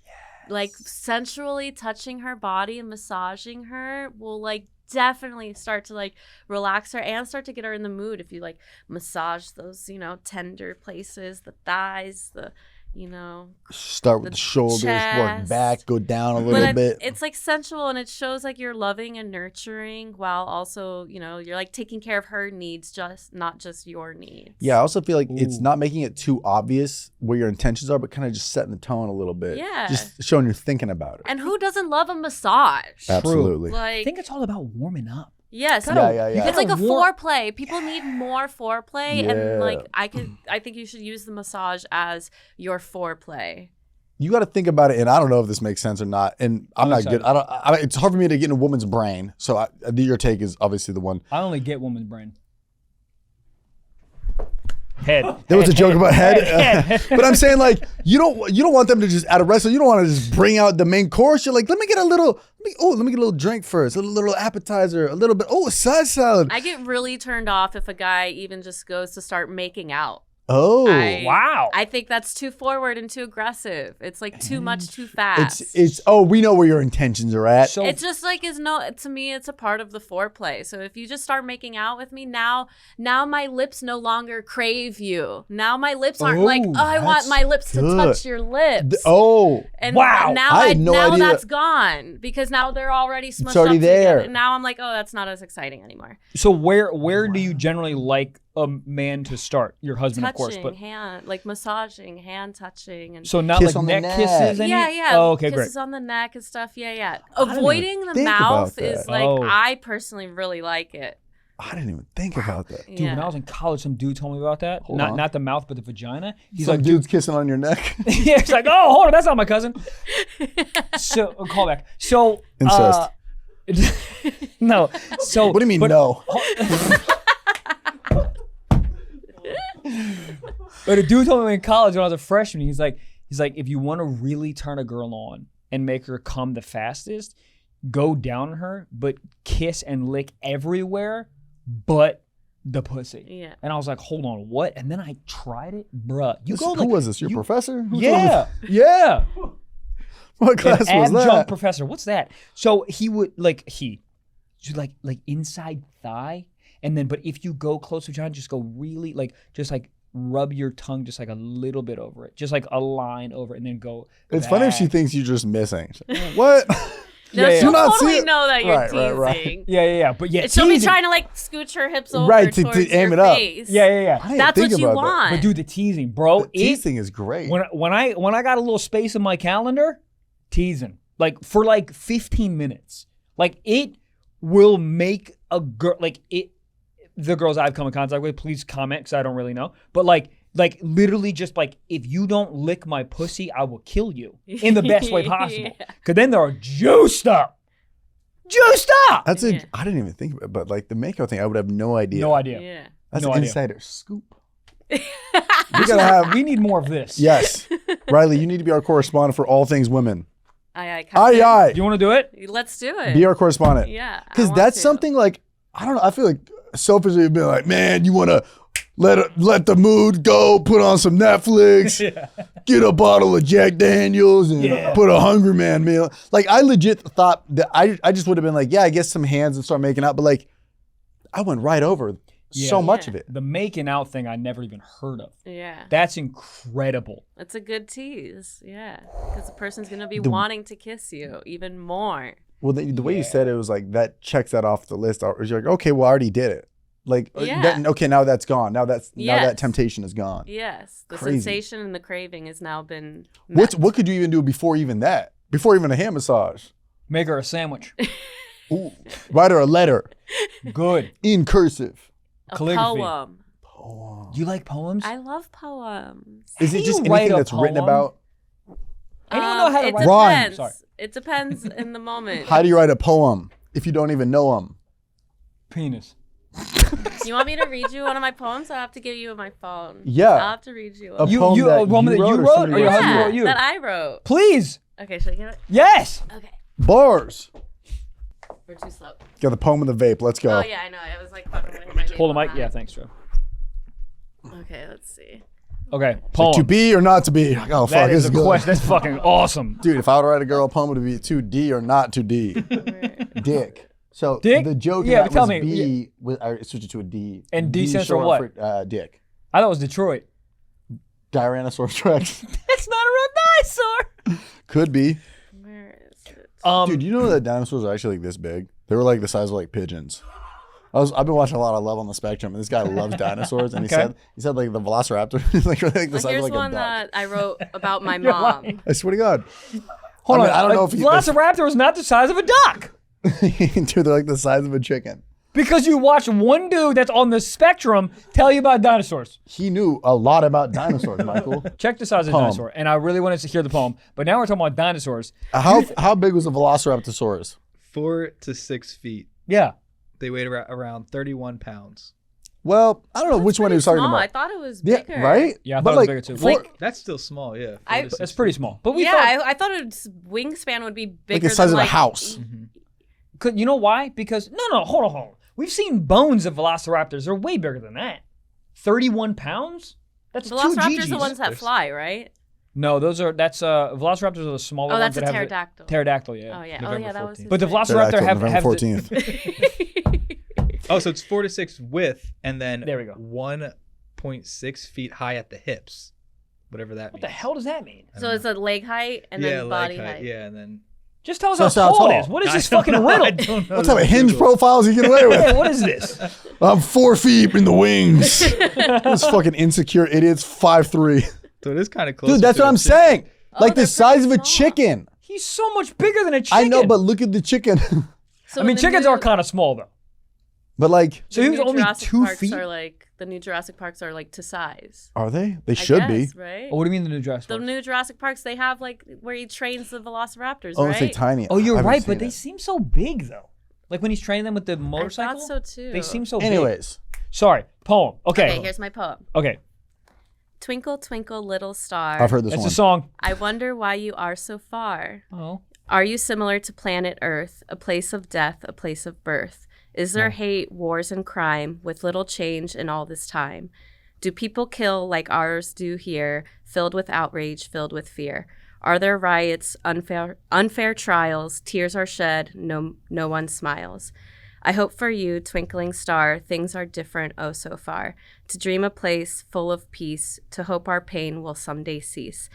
Like sensually touching her body and massaging her will like definitely start to like relax her and start to get her in the mood if you like massage those, tender places, the thighs, the Start with the shoulders, work chest. back, go down a little bit. It's like sensual and it shows like you're loving and nurturing while also, you're like taking care of her needs, not just your needs. Yeah, I also feel like it's not making it too obvious where your intentions are, but kind of just setting the tone a little bit. Yeah. Just showing you're thinking about it. And who doesn't love a massage? Absolutely. I Like, think it's all about warming up. yes. Yeah. It's like a War- foreplay. People need more foreplay, Yeah. and like I think you should use the massage as your foreplay. You got to think about it, and I don't know if this makes sense or not. And I'm not good. It's hard for me to get in a woman's brain. So your take is obviously the one. I only get woman's brain. Head. There was a joke about head. But I'm saying like you don't want them to just at a restaurant. You don't want to just bring out the main course. You're like, let me get a little drink first, a little appetizer, a little bit. Oh, a side salad. I get really turned off if a guy even just goes to start making out. Oh, Wow. I think that's too forward and too aggressive. It's like too much too fast. it's we know where your intentions are at. So It's just like to me it's a part of the foreplay. So if you just start making out with me now my lips no longer crave you. Now my lips aren't like, oh, I want that's my lips to good. touch your lips. Wow. And now I had no idea that's gone because now they're already smushed already up there. together. Now I'm like, oh, that's not as exciting anymore. So where do you generally like a man to start? Your husband, of course, Touching, but hand, like massaging, hand touching, and so not Kiss like on the neck neck. kisses. yeah. Oh, okay, great. Kisses on the neck and stuff. Yeah. didn't Avoiding even the think mouth about that. is like Oh. I personally really like it. I didn't even think about that. Dude, Yeah. when I was in college, some dude told me about that. Hold on. Not the mouth, but the vagina. He's Some like, dude's kissing on your neck. yeah, he's like, oh, hold on, that's not my cousin. So call back. So Incest. no. So What do you mean but- no? But a dude told me in college when I was a freshman, he's like, if you want to really turn a girl on and make her come the fastest, go down on her, but kiss and lick everywhere but the pussy. Yeah. And I was like, hold on, what? And then I tried it, bruh. Who was this? Your professor? Who told Yeah, you- yeah. What class An was adjunct that? professor. What's that? So he would like inside thigh, and then but if you go close to John, just go really just rub your tongue just like a little bit over it, just like a line over it, and then go. It's funny if she thinks you're just missing. What? No, Yeah, she'll yeah. not see totally it. know that you're Right. teasing. Yeah. But yeah, She'll be teasing- trying to like scooch her hips over Right, to towards aim your it up. face. Yeah. I didn't That's think what you about that. want. But dude, the teasing, bro. The teasing is great. When I got a little space in my calendar, teasing for 15 minutes. Like it will make a girl the girls I've come in contact with, please comment because I don't really know. But like literally just if you don't lick my pussy, I will kill you in the best way possible. Yeah. Cause then they're juiced up. That's Yeah. I didn't even think about it, but the Mako thing, I would have no idea. No idea. Yeah. That's No an idea. insider scoop. We gotta have. We need more of this. Yes, Riley, you need to be our correspondent for all things women. Aye. Do you want to do it? Let's do it. Be our correspondent. Yeah. I Because want that's to. something I don't know. I feel like selfishly being like, man, you want to let the mood go, put on some Netflix, get a bottle of Jack Daniels, and put a Hungry Man meal. I legit thought that I just would have been like, yeah, I guess some hands and start making out, but I went right over so much of it. The making out thing I never even heard of. Yeah. That's incredible. It's a good tease. Yeah. Because the person's going to be wanting to kiss you even more. Well, the way you said it was that checks that off the list. Or you're like, okay, well, I already did it. Like, Yeah. okay, now that's gone. Now that temptation is gone. Yes. The Crazy. sensation and the craving has now been met. What could you even do before even that? Before even a hand massage? Make her a sandwich. Ooh. Write her a letter Good. in cursive. A calligraphy. poem. Do you like poems? I love poems. Is How it do just you write anything a that's written poem? about? Anyone know how to It write? Rhyme. depends. Sorry. It depends in the moment. How do you write a poem if you don't even know them? Penis. You want me to read you one of my poems? I'll have to give you my phone. Yeah. I'll have to read you A one. poem You that a woman you that you wrote or wrote, somebody or your wrote? husband Yeah, wrote you? that I wrote. Please. Okay, should I get it? Yes. Okay. Bars. We're too slow. Got the poem of the vape. Let's go. Oh yeah, I know. It was like fucking with my Hold the name mic. on Yeah, that. thanks, Joe. Okay, let's see. Okay. Poem. To be or not to be? Oh, fuck, That this is is a good. question. That's fucking awesome. Dude, if I would write a girl a poem, it would be 2D or not 2D. Dick. So Dick? the joke Yeah, that but tell was me, B, I switched it to a D. And D stands short for what? Dick. I thought it was Detroit. Tyrannosaurus Rex. It's not a real dinosaur. Could be. Where is it? Dude, you know that dinosaurs are actually like this big? They were like the size of like pigeons. I've been watching a lot of Love on the Spectrum, and this guy loves dinosaurs, and Okay. he said like the Velociraptor is like really like the Well, size of here's like a one duck. that I wrote about my You're mom. lying. I swear to God. Hold I mean, on. I don't know if Velociraptor is not the size of a duck. Dude, they're like the size of a chicken. Because you watch one dude that's on the spectrum tell you about dinosaurs. He knew a lot about dinosaurs, Michael. Check the size of a Poem. dinosaur. And I really wanted to hear the poem. But now we're talking about dinosaurs. How big was a Velociraptorsaurus? 4 to 6 feet. Yeah. They weighed around 31 pounds. Well, I don't know which one he was talking Small. I about. thought it was Yeah, bigger. right? Yeah, I But thought it was bigger too. four- That's still small, yeah. 4 I- to 6 That's pretty feet. small. But we Yeah, thought, I thought its wingspan would be bigger like the size than, of a house. you know why? Because, no, hold on. We've seen bones of velociraptors. They're way bigger than that. 31 pounds? That's two Velociraptors GGs. are the ones that fly, right? No, velociraptors are the smaller Oh, ones. that's a that have the- pterodactyl. Pterodactyl, yeah. Oh yeah. November Oh yeah, that was. 14th. His But the name. velociraptor Pterodactyl, have November the, 14th. Oh, so it's 4 to 6 width and then There we go. 1.6 feet high at the hips. Whatever that What means. the hell does that mean? So it's a leg height and yeah, then body leg height. Yeah, and then. Just tell us So how it's how tall it tall. is. What is this I don't fucking know. riddle? I don't know. What type of hinge profiles you get away with? Yeah, what is this? I'm 4 feet in the wings. Those fucking insecure idiots, 5'3". So it is kind of close. Dude, that's what I'm saying. Like they're the size of a pretty small. chicken. He's so much bigger than a chicken. I know, but look at the chicken. So I mean, the chickens new- are kind of small, though. But like, So the he was new only Jurassic 2 Parks feet? Are like the new Jurassic Parks are like to size. are they? They I should be. guess, right? Oh, what do you mean the new Jurassic The Park? new Jurassic Parks, they have like where he trains the velociraptors, Oh, right? it's like tiny. Oh, you're I haven't right, seen but they it. seem so big, though. Like when he's training them with the motorcycle. I thought so too. They seem so big. Anyways, Sorry, poem. Okay. Okay, here's my poem. Okay, Twinkle, twinkle, little star. I've heard this that's one. a song. I wonder why you are so far. Oh. Are you similar to planet Earth, a place of death, a place of birth? Is there hate, wars, and crime with little change in all this time? Do people kill like ours do here, filled with outrage, filled with fear? Are there riots, unfair trials, tears are shed, no one smiles? I hope for you, twinkling star, things are different oh so far. To dream a place full of peace, to hope our pain will someday cease.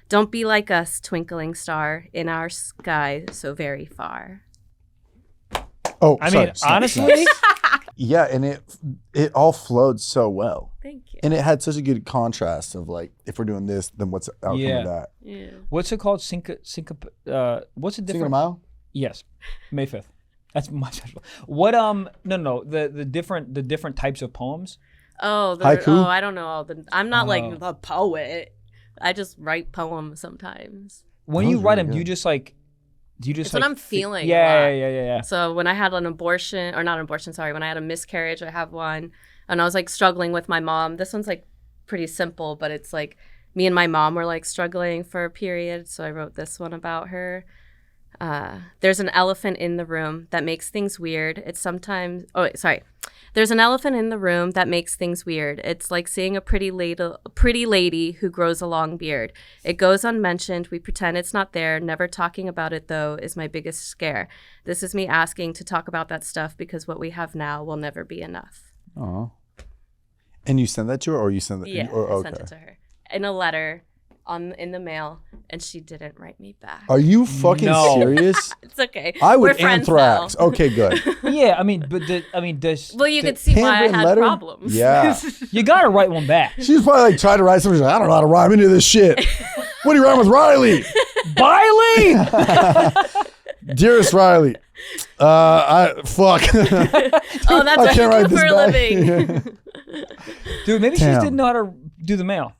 Don't be like us, twinkling star, in our sky so very far. Oh, I sorry. mean, Snap, honestly, snap. Yeah, and it all flowed so well, Thank you. and it had such a good contrast of like, if we're doing this, then what's the outcome Yeah. of that? Yeah. what's it called? What's it Cinco de different? Mayo? Yes, May 5th. That's my special. What no, the different types of poems. Oh, Haiku? I don't know all the. I'm not Oh. like the poet. I just write poems sometimes. When Those you are write really them, do you good. just like, It's when I'm feeling. a Yeah, lot. yeah. So when I had an abortion, or not an abortion, sorry, when I had a miscarriage, I have one, and I was like struggling with my mom. This one's like pretty simple, but it's like me and my mom were like struggling for a period, so I wrote this one about her. There's an elephant in the room that makes things weird. It's sometimes, There's an elephant in the room that makes things weird. It's like seeing a pretty lady who grows a long beard. It goes unmentioned. We pretend it's not there. Never talking about it, though, is my biggest scare. This is me asking to talk about that stuff because what we have now will never be enough. Oh. And you send that to her, or you send that? Yeah, or, I sent it to her in a letter. in the mail, and she didn't write me back. Are you fucking serious? It's okay. I would We're friends anthrax. now. Okay, good. Yeah, I mean, but does Well, you could see why I handwritten had letter? problems. Yeah. you gotta write one back? She was probably like trying to write something. She's like, I don't know how to rhyme into this shit. What do you rhyme with Riley? Biley. Dearest Riley. Fuck. Oh, that's what you do for a living. Dude, maybe she just didn't know how to do the mail.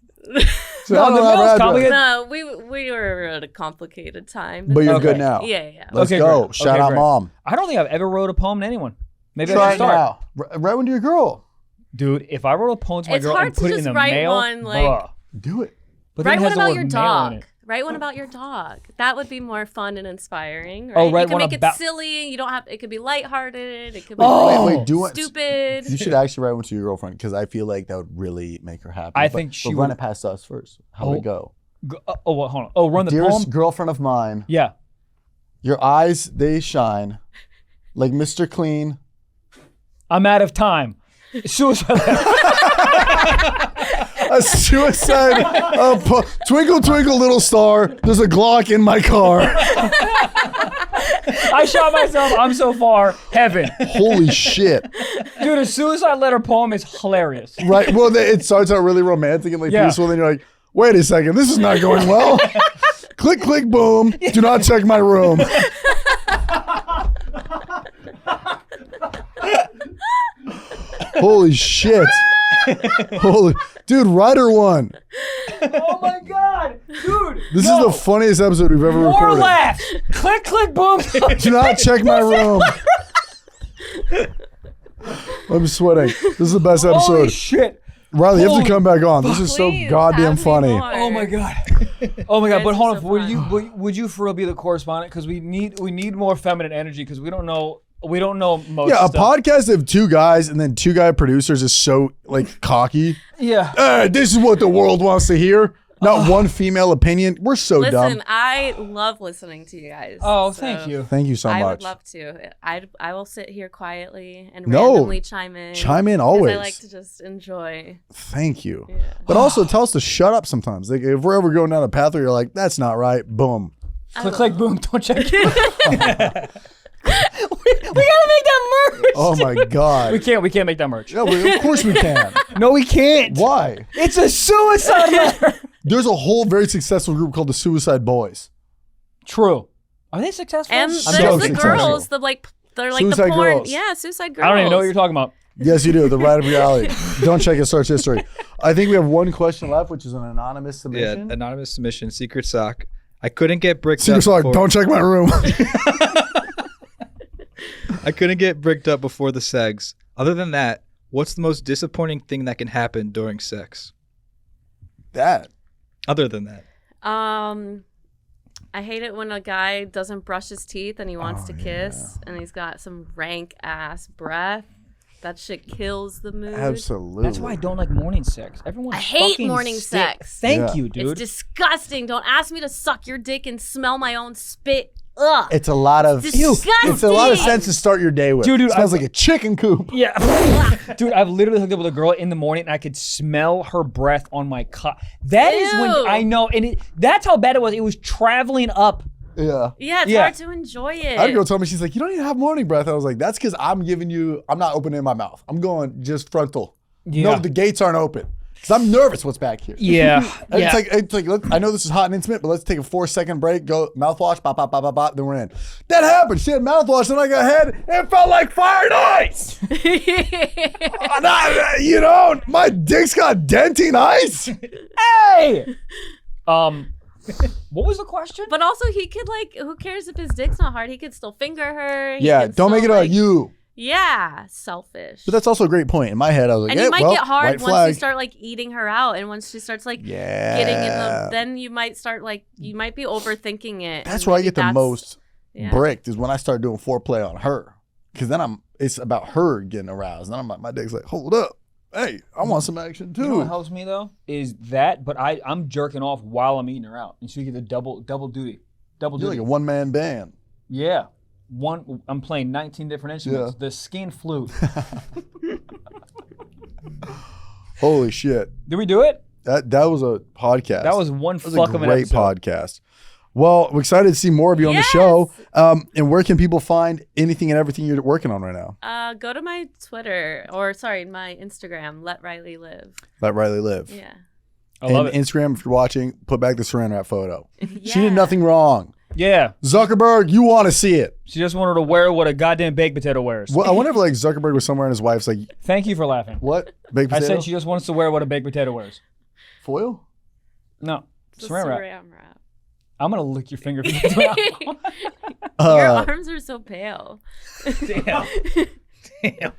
So No, the mail's complicated. No, we were at a complicated time. But you're Okay. good now. Yeah. Let's Okay, go. great. Shout Okay, out, great. mom. I don't think I've ever wrote a poem to anyone. Maybe I Try should it start. now. Write one to your girl. Dude, if I wrote a poem to my It's girl hard and to put it in just the write mail, one, like- bruh. Do it. But then Write it one has the about word your mail in dog. it. Write one about your dog. That would be more fun and inspiring, right? Oh, write you can one make about- it silly. You don't have. It could be lighthearted. It could be Oh! Wait, do it. stupid. You should actually write one to your girlfriend because I feel like that would really make her happy. I But- think she but run would- it past us first. How would it go? Hold on. Oh, run the Dearest poem? girlfriend of mine, Yeah. your eyes, they shine like Mr. Clean. I'm out of time. Suicide. A suicide. Twinkle, twinkle, little star. There's a Glock in my car. I shot myself. I'm so far. Heaven. Holy shit. Dude, a suicide letter poem is hilarious. Right. Well, it starts out really romantic and like Yeah. peaceful. Then you're like, wait a second, this is not going well. Click, click, boom. Do not check my room. Holy shit. Dude, write her one. Oh my god. Dude. This is the funniest episode we've ever More recorded. laughs. Click, click, boom. Do not check my room. I'm sweating. This is the best Holy episode. shit. Riley, you have to come back on. This is so Please, goddamn have me funny. more. Oh my god. Oh my god. Guys But are hold on. so Would you for real be the correspondent? Because we need more feminine energy because we don't know most Yeah, a stuff. podcast of two guys and then two guy producers is so like cocky. Yeah. This is what the world wants to hear. Not one female opinion. We're so Listen, dumb. I love listening to you guys. Oh, so thank you. Thank you so I much. would love to. I will sit here quietly and No. randomly chime in. Chime in 'cause always. I like to just enjoy. Thank you. Yeah. But also tell us to shut up sometimes. Like if we're ever going down a path where you're like, that's not right, boom. Click, click, boom. Don't check it. we gotta make that merch. Oh my God. We can't make that merch. Yeah, of course we can. No, we can't. Why? It's a suicide letter. There's a whole very successful group called the Suicide Boys. True. Are they successful? And I'm there's joking. the girls, they're like Suicide the porn. girls. Yeah, suicide girls. I don't even know what you're talking about. Yes, you do. The right of reality. Don't check it. Search history. I think we have one question left, which is an anonymous Yeah, submission. anonymous submission, secret sock. I couldn't get bricked Secret up. sock. before- Don't check my room. I couldn't get bricked up before the segs. Other than that, what's the most disappointing thing that can happen during sex? That. Other than that. I hate it when a guy doesn't brush his teeth and he wants to kiss and he's got some rank ass breath. That shit kills the mood. Absolutely. That's why I don't like morning sex. Everyone's I hate fucking morning sick. sex. Thank Yeah. you, dude. It's disgusting. Don't ask me to suck your dick and smell my own spit. Ugh. It's a lot of Disgusting. It's a lot of sense to start your day with. Dude, it smells I- like a chicken coop. Yeah. Dude, I've literally hooked up with a girl in the morning and I could smell her breath on my cock. That is when Ew. I know, and that's how bad it was. It was traveling up. Yeah. Yeah, it's Yeah. hard to enjoy it. I had a girl tell me, she's like, you don't even have morning breath. I was like, that's because I'm not opening my mouth. I'm going just frontal. Yeah. No, the gates aren't open. Because I'm nervous what's back here. Yeah. It's like I know this is hot and intimate, but let's take a 4-second break, go mouthwash, bop, bop, bop, bop, bop, then we're in. That happened. She had mouthwash, and I got head. It felt like fire and ice. You know, my dick's got dentine ice. Hey! What was the question? But also, he could who cares if his dick's not hard? He could still finger her. He Yeah, could don't make it still, about you. Yeah, selfish. But that's also a great point. In my head, I was like, and yeah, you might well, get hard white once flag. you start eating her out, and once she starts getting in the, then you might start you might be overthinking it. That's and where I maybe get the most yeah. bricked is when I start doing foreplay on her. Because then it's about her getting aroused. And I'm like, my dick's like, hold up. Hey, I want some action too. You know what helps me though is that, but I'm jerking off while I'm eating her out, and so you get the double duty. You're like a one-man band. Yeah, I'm playing 19 different instruments. Yeah. The skin flute. Holy shit. Did we do it? That was a podcast. That was one fuck of an great episode. podcast. Well, we're excited to see more of you on the show. And where can people find anything and everything you're working on right now? Go to my Twitter, my Instagram, Let Riley Live. Let Riley live. Yeah. I love it. Instagram, if you're watching, put back the saran wrap photo. Yeah. She did nothing wrong. Yeah. Zuckerberg, you want to see it. She just wanted to wear what a goddamn baked potato wears. Well, I wonder if like Zuckerberg was somewhere and his wife's like, Thank you for laughing. what? Baked I potato? said she just wants to wear what a baked potato wears. Foil? No. It's a Saran wrap. saran wrap. I'm going to lick your finger. Your arms are so pale. Damn. Damn.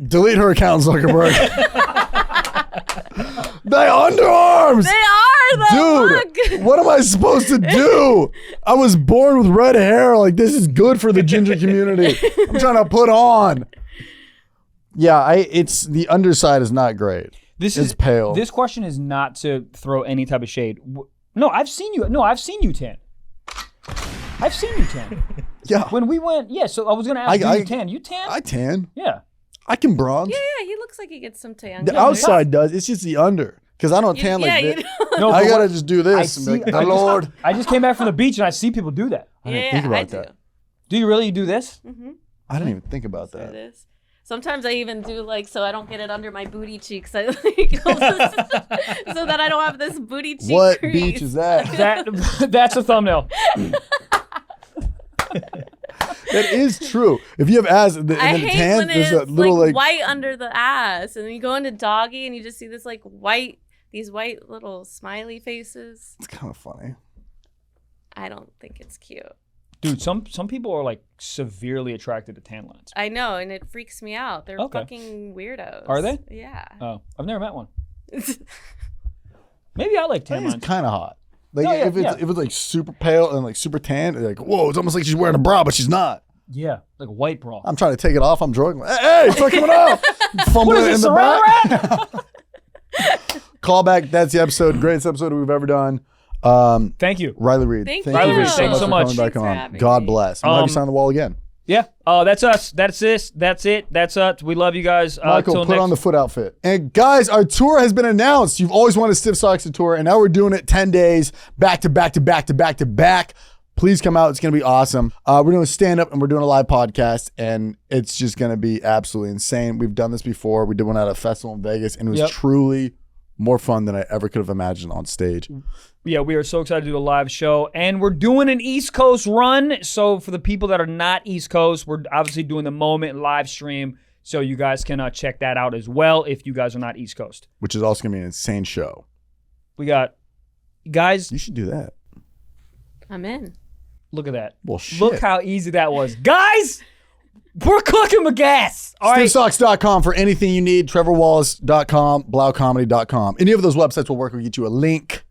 Delete her account, Zuckerberg. My underarms! They are though. Dude, Look. what am I supposed to do? I was born with red hair. Like, this is good for the ginger community. I'm trying to put on. Yeah, it's the underside is not great. It's pale. This question is not to throw any type of shade. No, I've seen you. No, I've seen you tan. I've seen you tan. Yeah. When we went, so I was going to ask you tan. You tan? I tan. Yeah. I can bronze. Yeah, he looks like he gets some tan. The outside does. It's just the under. Because I don't tan like this. No, I but got to what- just do this. And be like, I "Oh, Lord. I just came back from the beach and I see people do that. I didn't think about that. Do you really do this? I didn't even think about It that. is. Sometimes I even do so I don't get it under my booty cheeks. I like so that I don't have this booty cheek What crease. beach is that? That's a thumbnail. That is true. If you have ass and then I the hate tan, when there's it's a little like white under the ass, and then you go into doggy and you just see this these white little smiley faces. it's kind of funny. I don't think it's cute. Dude, some people are like severely attracted to tan lines. I know, and it freaks me out. They're Okay. fucking weirdos. Are they? Yeah. Oh, I've never met one. Maybe I like tan It's lines. kind of hot. Like Oh, yeah, if it's like super pale and like super tan, like whoa, it's almost like she's wearing a bra, but she's not. Yeah, like a white bra. I'm trying to take it off. I'm joking. Hey, it's not coming off. Fumbling What in is it, the saran back. Call back. That's the episode. Greatest episode we've ever done. Thank you. Riley Reid. Thank you you. Riley Reid, so thanks much so for much. coming back Thanks for on. having God me. bless. I'm glad you signed the wall again. Yeah. That's us. That's this. That's it. That's us. We love you guys. Michael, till put next- on the foot outfit. And guys, our tour has been announced. You've always wanted Stiff Socks to tour, and now we're doing it 10 days, back to back to back to back to back. Please come out. It's going to be awesome. We're doing stand-up, and we're doing a live podcast, and it's just going to be absolutely insane. We've done this before. We did one at a festival in Vegas, and it was truly more fun than I ever could have imagined on stage. Yeah, we are so excited to do a live show, and we're doing an East Coast run. So for the people that are not East Coast, we're obviously doing the Moment live stream, so you guys can check that out as well if you guys are not East Coast. Which is also going to be an insane show. We got, guys, You should do that. I'm in. look at that. Well, shit. Look how easy that was. Guys, we're cooking with gas. All right. StiffSocks.com for anything you need. TrevorWallace.com, BlauComedy.com. Any of those websites will work. We'll get you a link.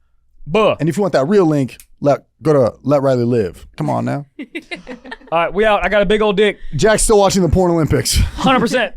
Buh. And if you want that real link, go to Let Riley Live. Come on now. All right, we out. I got a big old dick. Jack's still watching the Porn Olympics. 100%.